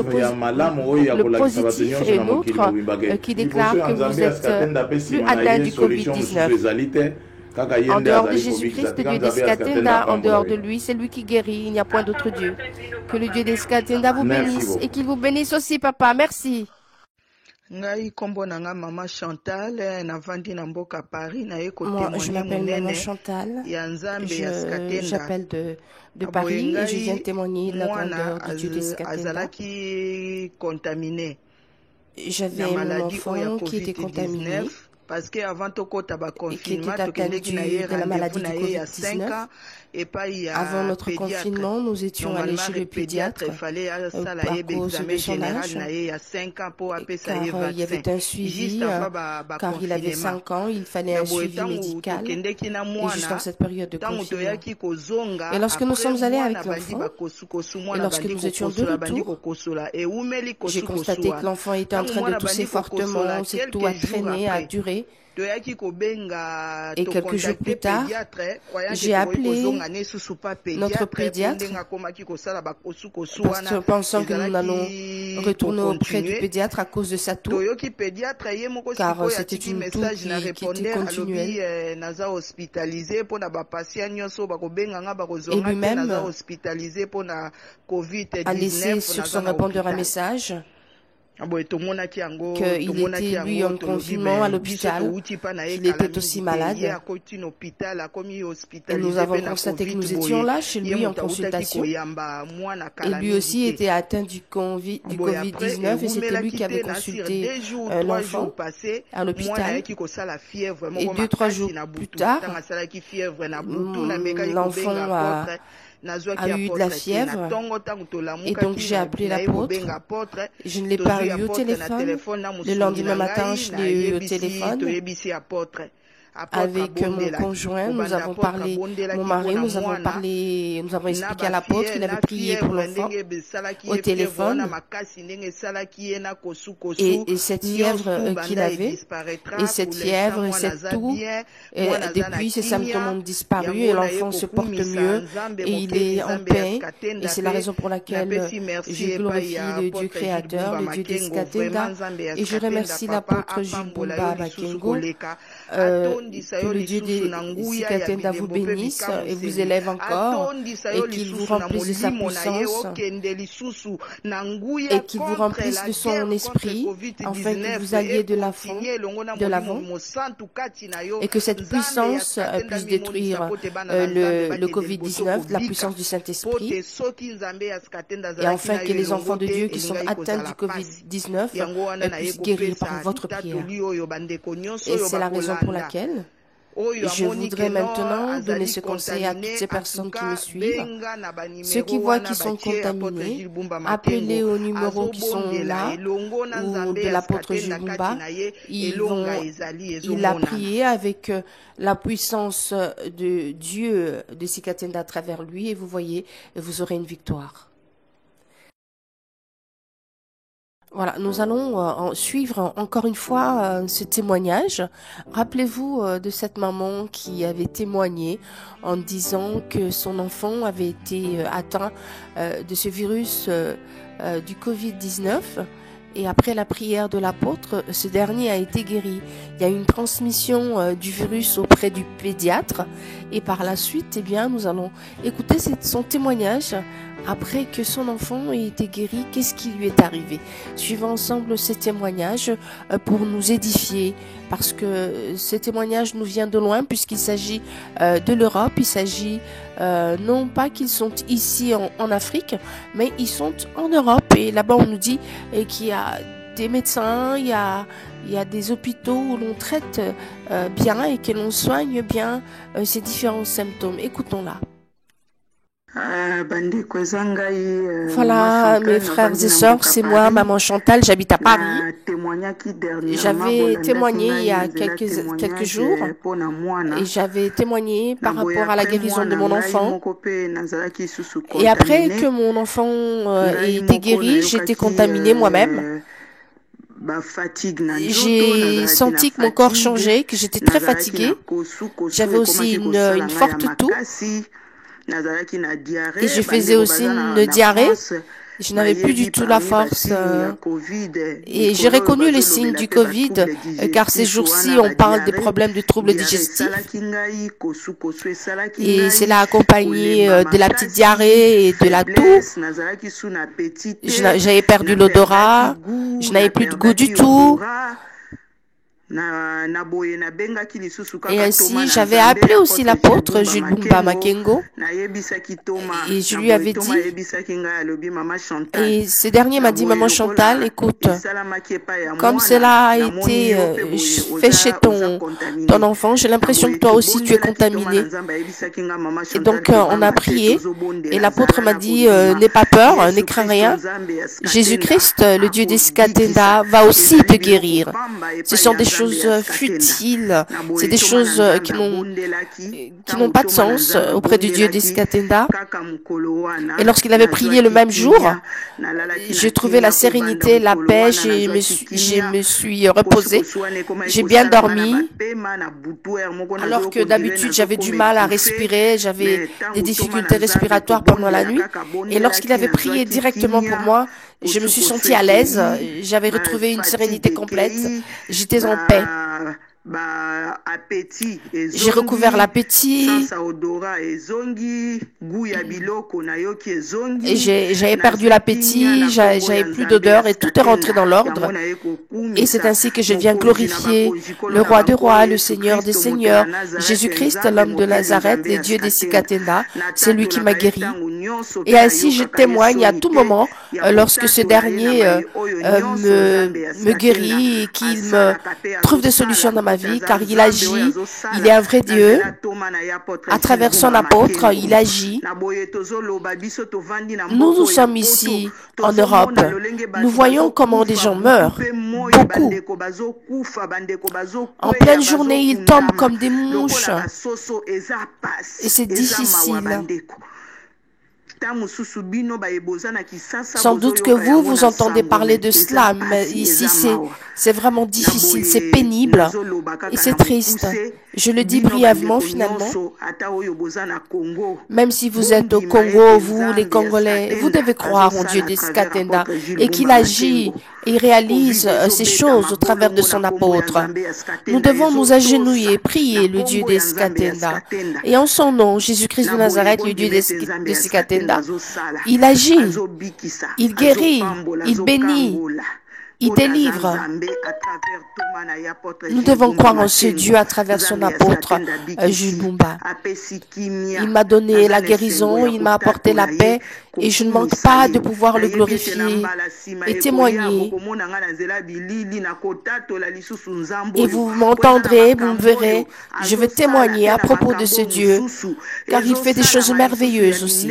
H: positif et l'autre qui déclare que vous êtes plus atteint du Covid-19. En dehors de Jésus-Christ, le Dieu d'Escatenda, en dehors de lui, c'est lui qui guérit, il n'y a point d'autre Dieu. Que le Dieu d'Escatenda vous bénisse et qu'il vous bénisse aussi, papa. Merci.
J: Moi,
H: je m'appelle Maman Chantal, j'appelle de Paris et je viens témoigner de la grandeur du Dieu d'Escatenda. J'avais mon enfant qui était contaminé.
J: Parce qu'avant de
H: la maladie du Covid-19, avant notre confinement, nous étions allés chez le pédiatre à cause de son âge, car il y avait un suivi, car il avait 5 ans, il fallait un suivi médical, et juste dans cette période de confinement. Et lorsque nous sommes allés avec l'enfant, et lorsque nous étions de retour, j'ai constaté que l'enfant était en train de tousser fortement, c'est tout a traîné, a duré. Et quelques jours plus tard, j'ai appelé notre pédiatre pensant que nous allons retourner auprès du pédiatre à cause de sa toux, car c'était une toux qui était continuelle. Et lui-même a laissé sur son répondeur un message qu'il était lui en confinement à l'hôpital, qu'il était aussi malade. Et nous avons constaté que nous étions là chez lui en consultation. Et lui aussi était atteint du Covid-19 et c'était lui qui avait consulté l'enfant à l'hôpital. Et 2-3 jours plus tard, l'enfant a eu de la fièvre et donc j'ai appelé l'apôtre. Je ne l'ai pas eu au téléphone. Le lendemain matin, je l'ai eu au téléphone. Avec mon conjoint, nous avons parlé, mon mari, nous avons expliqué à l'apôtre qu'il avait prié pour l'enfant au téléphone et cette fièvre qu'il avait, et cette fièvre et cette toux, depuis ces symptômes ont disparu et l'enfant se porte mieux et il est en paix et c'est la raison pour laquelle je glorifie le Dieu créateur, le Dieu d'Escatenda et je remercie l'apôtre Jules Bumba Bakengo. Que le Dieu d'Escatenda vous bénisse et vous élève encore et qu'il vous remplisse de sa puissance et qu'il vous remplisse de son esprit afin que vous alliez de l'avant et que cette puissance puisse détruire le Covid-19, la puissance du Saint-Esprit et afin que les enfants de Dieu qui sont atteints du Covid-19 puissent guérir par votre prière. Et c'est la raison pour laquelle je voudrais maintenant donner ce conseil à toutes ces personnes qui me suivent. Ceux qui voient qu'ils sont contaminés, appelez aux numéros qui sont là ou de l'apôtre Jules Bumba. Il a prié avec la puissance de Dieu de Sikatenda à travers lui et vous voyez, vous aurez une victoire. Voilà, nous allons suivre encore une fois ce témoignage. Rappelez-vous de cette maman qui avait témoigné en disant que son enfant avait été atteint de ce virus du Covid-19. Et après la prière de l'apôtre, ce dernier a été guéri. Il y a eu une transmission du virus auprès du pédiatre. Et par la suite, eh bien, nous allons écouter son témoignage. Après que son enfant ait été guéri, qu'est-ce qui lui est arrivé? Suivons ensemble ces témoignages pour nous édifier, parce que ces témoignages nous viennent de loin, puisqu'il s'agit de l'Europe, il s'agit non pas qu'ils sont ici en Afrique, mais ils sont en Europe. Et là-bas, on nous dit qu'il y a des médecins, il y a des hôpitaux où l'on traite bien et que l'on soigne bien ces différents symptômes. Écoutons-la. Voilà, mes frères et sœurs, c'est moi, Maman Chantal, j'habite à Paris. J'avais témoigné il y a quelques jours et j'avais témoigné par rapport à la guérison de mon enfant. Et après que mon enfant ait été guéri, j'étais contaminée moi-même. J'ai senti que mon corps changeait, que j'étais très fatiguée. J'avais aussi une forte toux. Et je faisais aussi une diarrhée. Je n'avais plus du tout la force. Et j'ai reconnu les signes du Covid, car ces jours-ci, on parle des problèmes de troubles digestifs. Et cela accompagné de la petite diarrhée et de la toux. J'avais perdu l'odorat, je n'avais plus de goût du tout. Et ainsi, j'avais appelé aussi l'apôtre Jules Bumba Makengo et je lui avais dit, et ce dernier m'a dit, Maman Chantal, écoute, comme cela a été fait chez ton enfant, j'ai l'impression que toi aussi tu es contaminé. Et donc on a prié et l'apôtre m'a dit, n'aie pas peur, ne crains rien, Jésus-Christ, le Dieu des Skatenda, va aussi te guérir. Ce sont des choses futiles, c'est des choses qui n'ont pas de sens auprès du Dieu des Skatenda. Et lorsqu'il avait prié le même jour, j'ai trouvé la sérénité, la paix, je me suis reposée, j'ai bien dormi, alors que d'habitude j'avais du mal à respirer, j'avais des difficultés respiratoires pendant la nuit. Et lorsqu'il avait prié directement pour moi, je me suis sentie à l'aise, j'avais retrouvé une sérénité complète, j'étais en paix. J'ai recouvert l'appétit et j'avais perdu l'appétit, j'avais plus d'odeur et tout est rentré dans l'ordre. Et c'est ainsi que je viens glorifier le roi des rois, le seigneur des seigneurs, Jésus-Christ, l'homme de Nazareth, le Dieu des Sikatenda, c'est lui qui m'a guéri. Et ainsi je témoigne à tout moment lorsque ce dernier me guérit et qu'il me trouve des solutions dans ma vie, car il agit, il est un vrai Dieu. À travers son apôtre, il agit. Nous sommes ici en Europe. Nous voyons comment des gens meurent, beaucoup. En pleine journée, ils tombent comme des mouches. Et c'est difficile. Sans doute que vous entendez parler de cela, mais ici c'est vraiment difficile, c'est pénible et c'est triste. Je le dis brièvement finalement. Même si vous êtes au Congo, vous les Congolais, vous devez croire en Dieu des Skatenda et qu'il agit et réalise ces choses au travers de son apôtre. Nous devons nous agenouiller, prier le Dieu des Skatenda. Et en son nom, Jésus-Christ de Nazareth, le Dieu des Skatenda, il agit, il guérit, il bénit, il délivre. Nous devons croire en ce Dieu à travers son apôtre, Jules Bumba. Il m'a donné la guérison, il m'a apporté la paix et je ne manque pas de pouvoir le glorifier et témoigner. Et vous m'entendrez, vous me verrez, je vais témoigner à propos de ce Dieu, car il fait des choses merveilleuses aussi.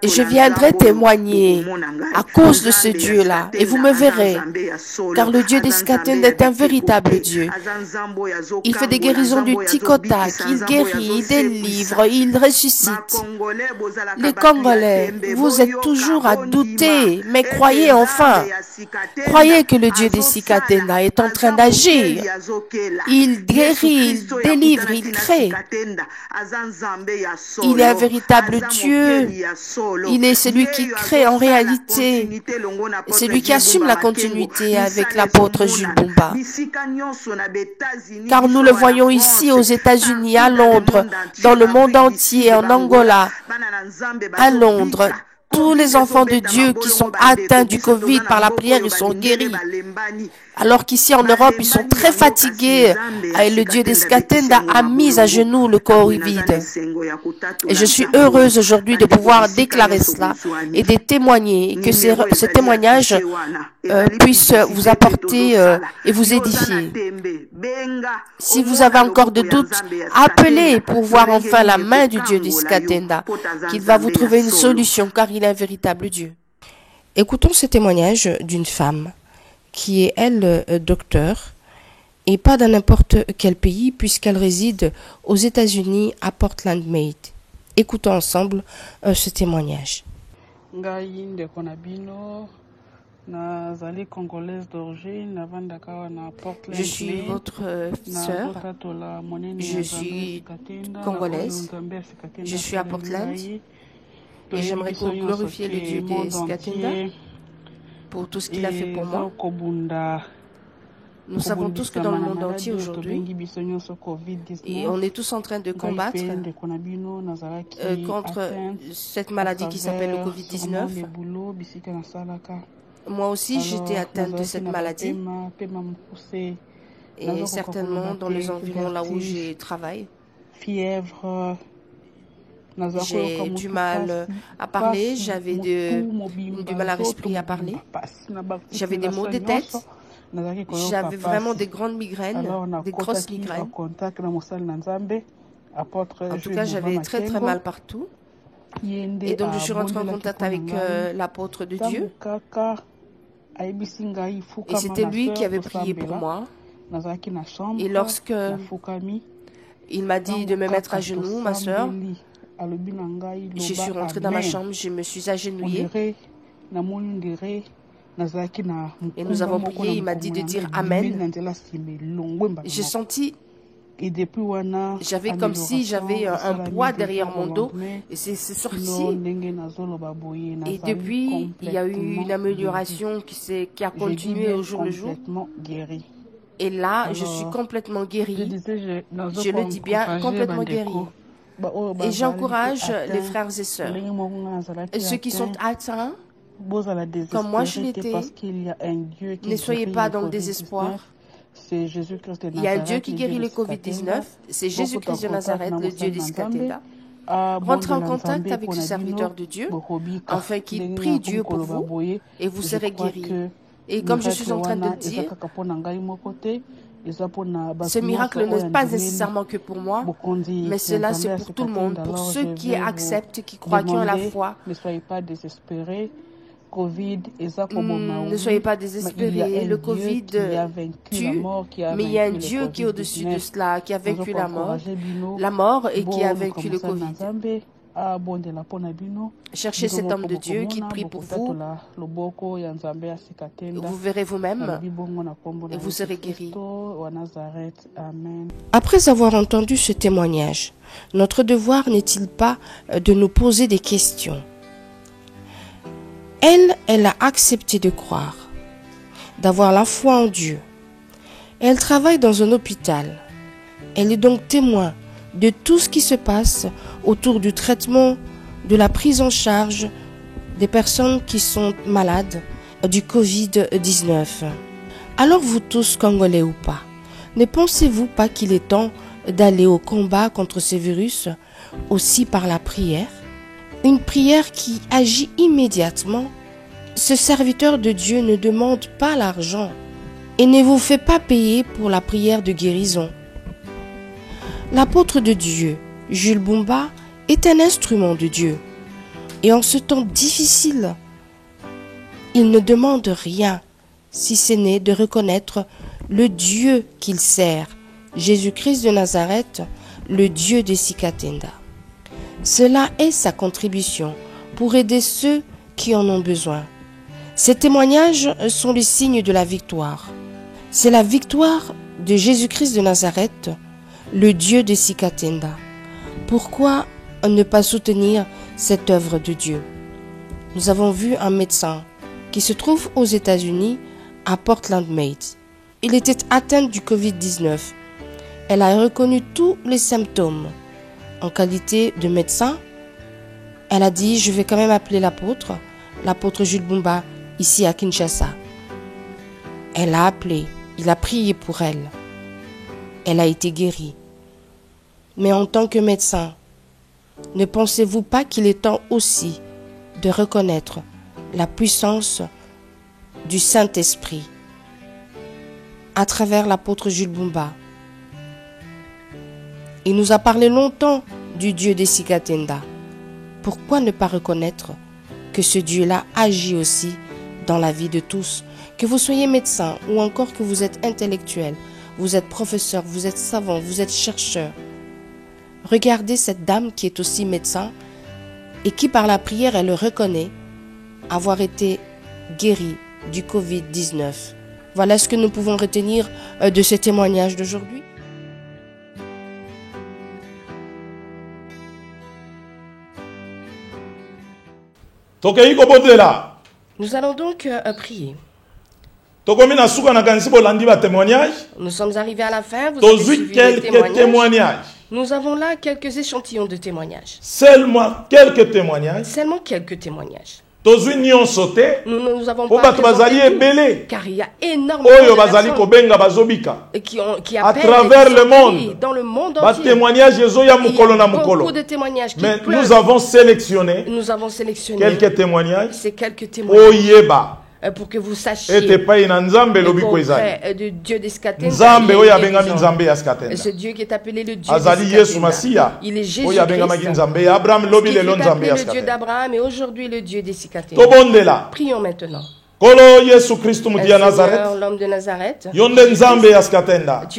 H: Et je viendrai témoigner à cause de ce Dieu-là, et vous me verrez, car le Dieu des Skatenda est un véritable Dieu. Il fait des guérisons du tic au tac, il guérit, il délivre, il ressuscite. Les Congolais, vous êtes toujours à douter, mais croyez enfin. Croyez que le Dieu des Sikatenda est en train d'agir. Il guérit, il délivre, il crée. Il est un véritable Dieu. Il est celui qui crée en réalité. C'est lui qui assume la continuité avec l'apôtre Jules Bumba. Car nous le voyons ici aux États-Unis, à Londres, dans le monde entier, en Angola, à Londres. Tous les enfants de Dieu qui sont atteints du Covid par la prière, ils sont guéris. Alors qu'ici en Europe, ils sont très fatigués. Et le Dieu des Skatenda a mis à genoux le Covid. Et je suis heureuse aujourd'hui de pouvoir déclarer cela et de témoigner. Et que ce témoignage puisse vous apporter et vous édifier. Si vous avez encore de doutes, appelez pour voir enfin la main du Dieu d'Iskatenda, qu'il va vous trouver une solution, car il est un véritable Dieu. Écoutons ce témoignage d'une femme qui est, elle, docteur, et pas dans n'importe quel pays, puisqu'elle réside aux États-Unis à Portland, Maine. Écoutons ensemble ce témoignage. Je suis votre sœur, je suis congolaise, je suis à Portland et j'aimerais glorifier le Dieu d'Iskatenda pour tout ce qu'il a fait pour moi. Nous savons tous que dans le monde entier aujourd'hui, et on est tous en train de combattre contre cette maladie qui s'appelle le Covid-19. Moi aussi, j'étais atteinte de cette maladie, et certainement dans les environs là où je travaille. J'ai du mal à parler, j'avais du mal à respirer, à parler. J'avais des maux de tête. J'avais vraiment des grandes migraines, des grosses migraines. En tout cas, j'avais très très mal partout. Et donc, je suis rentrée en contact avec l'apôtre de Dieu. Et c'était lui qui avait prié pour moi. Et lorsque il m'a dit de me mettre à genoux, ma soeur, je suis rentrée dans ma chambre, je me suis agenouillée. Et nous avons prié, il m'a dit de dire Amen. J'ai senti, j'avais comme si j'avais un poids derrière mon dos, et c'est sorti. Et depuis, il y a eu une amélioration qui a continué au jour le jour. Et là, je suis complètement guérie. Je le dis bien, complètement guérie. Et j'encourage les frères et sœurs, ceux qui sont atteints, comme moi je l'étais, ne soyez pas dans le désespoir. Il y a un Dieu qui guérit le Covid-19, c'est Jésus-Christ de Nazareth, le Dieu d'Iskatenda. Rentrez en contact avec ce serviteur de Dieu, afin qu'il prie Dieu pour vous, et vous serez guéris. Et comme je suis en train de le dire, ce miracle n'est pas nécessairement que pour moi, mais cela c'est pour tout le monde, pour ceux qui acceptent, qui croient, qui ont la foi.
K: Ne soyez pas désespérés.
H: Ne soyez pas désespérés, le Covid tue, mais il y a un Dieu qui est au-dessus de cela, qui a vaincu la mort et qui a vaincu le Covid. Cherchez cet homme de Dieu qui prie pour vous. Vous verrez vous-même et vous serez guéris. Après avoir entendu ce témoignage, notre devoir n'est-il pas de nous poser des questions? Elle a accepté de croire, d'avoir la foi en Dieu. Elle travaille dans un hôpital. Elle est donc témoin de tout ce qui se passe autour du traitement, de la prise en charge des personnes qui sont malades du Covid-19. Alors vous tous, Congolais ou pas, ne pensez-vous pas qu'il est temps d'aller au combat contre ce virus aussi par la prière? Une prière qui agit immédiatement. Ce serviteur de Dieu ne demande pas l'argent et ne vous fait pas payer pour la prière de guérison. L'apôtre de Dieu, Jules Bumba, est un instrument de Dieu. Et en ce temps difficile, il ne demande rien, si ce n'est de reconnaître le Dieu qu'il sert, Jésus-Christ de Nazareth, le Dieu de Sikatenda. Cela est sa contribution pour aider ceux qui en ont besoin. Ces témoignages sont les signes de la victoire. C'est la victoire de Jésus-Christ de Nazareth, le Dieu de Sikatenda. Pourquoi ne pas soutenir cette œuvre de Dieu? Nous avons vu un médecin qui se trouve aux États-Unis à Portland, Maine. Il était atteint du Covid-19. Elle a reconnu tous les symptômes. En qualité de médecin, elle a dit « Je vais quand même appeler l'apôtre Jules Bumba, ici à Kinshasa ». Elle a appelé, il a prié pour elle. Elle a été guérie. Mais en tant que médecin, ne pensez-vous pas qu'il est temps aussi de reconnaître la puissance
E: du Saint-Esprit à travers l'apôtre Jules Bumba. Il nous a parlé longtemps du Dieu des Sikatenda. Pourquoi ne pas reconnaître que ce Dieu-là agit aussi dans la vie de tous? Que vous soyez médecin ou encore que vous êtes intellectuel, vous êtes professeur, vous êtes savant, vous êtes chercheur. Regardez cette dame qui est aussi médecin et qui par la prière, elle le reconnaît avoir été guérie du Covid-19. Voilà ce que nous pouvons retenir de ce témoignage d'aujourd'hui. Nous allons donc prier.
F: Nous
E: sommes arrivés à la fin, vous avez suivi les témoignages. Nous avons là quelques échantillons de témoignages.
F: Seulement quelques témoignages.
E: Seulement quelques témoignages.
F: Nous
E: avons pas présenté, car il y a énormément de personnes qui
F: à travers le monde,
E: dans le monde entier.
F: Beaucoup
E: de témoignages qui
F: mais nous avons sélectionné quelques témoignages.
E: C'est quelques témoignages pour que vous sachiez
F: le
E: concret de Dieu des Skatenda. Ce Dieu qui est appelé le Dieu des Skatenda. Il est Jésus-Christ. Il est appelé le Dieu d'Abraham et aujourd'hui le Dieu des Skatenda. Prions maintenant.
F: Seigneur,
E: l'homme de Nazareth, tu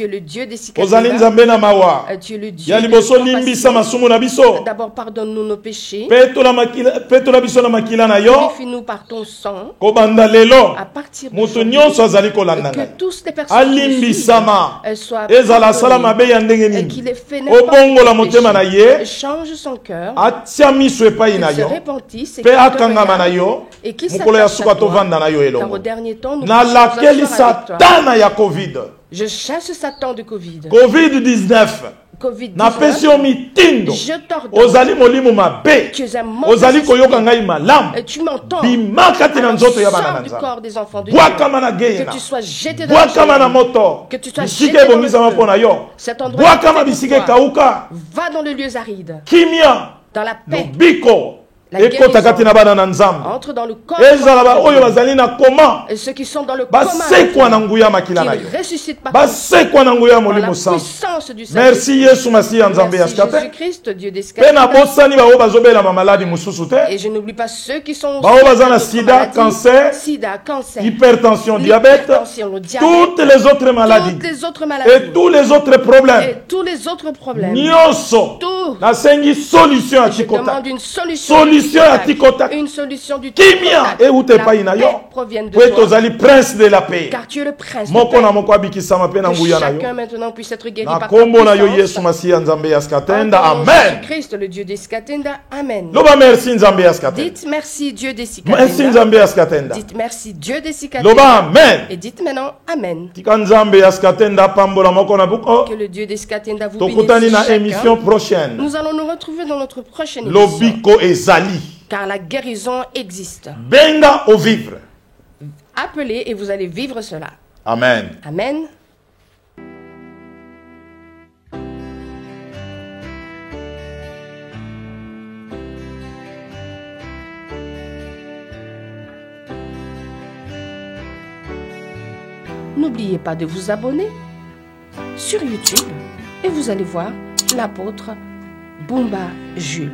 E: es le Dieu des Sikatenda. Tu es le Dieu de d'abord pardonne-nous nos péchés. Purifie-nous par ton sang. À partir de que tous les personnes qui soient pardonnées, qu'il ait fait n'importe quel péché, change son cœur, qu'il se repentisse et qu'il s'attache à toi. Car au dernier temps, nous je chasse Satan de Covid.
F: Covid-19.
E: Je t'ordonne. Tu m'entends. Sors du corps des enfants de Dieu. Que tu sois jeté dans le que tu sois jeté dans le feu. Cet endroit va dans le lieu aride. Dans la paix. La guérison entre dans le corps et ceux qui sont dans le coma qui ressuscitent par la puissance du Saint-Esprit.
F: Merci
E: Jésus-Christ, Dieu des Skatenda. Et je n'oublie pas ceux qui sont
F: sida, cancer, hypertension, diabète, toutes les autres maladies et tous les autres problèmes.
E: Je demande une solution. Une solution du
F: Kimia et où t'es pas inayo. Prince de la paix.
E: Car tu es le prince de paix. Que chacun maintenant puisse être guéri par ta puissance.
F: Amen.
E: Christ, le Dieu des Skatenda. Amen. Dites merci Dieu des Sikatenda. Dites merci Dieu des Sikatenda. Et dites maintenant Amen. Que le Dieu des Skatenda vous bénisse chacun. Nous allons nous retrouver dans notre prochaine émission. Car la guérison existe.
F: Benga au vivre.
E: Appelez et vous allez vivre cela.
F: Amen.
E: Amen. N'oubliez pas de vous abonner sur YouTube et vous allez voir l'apôtre Bumba Jules.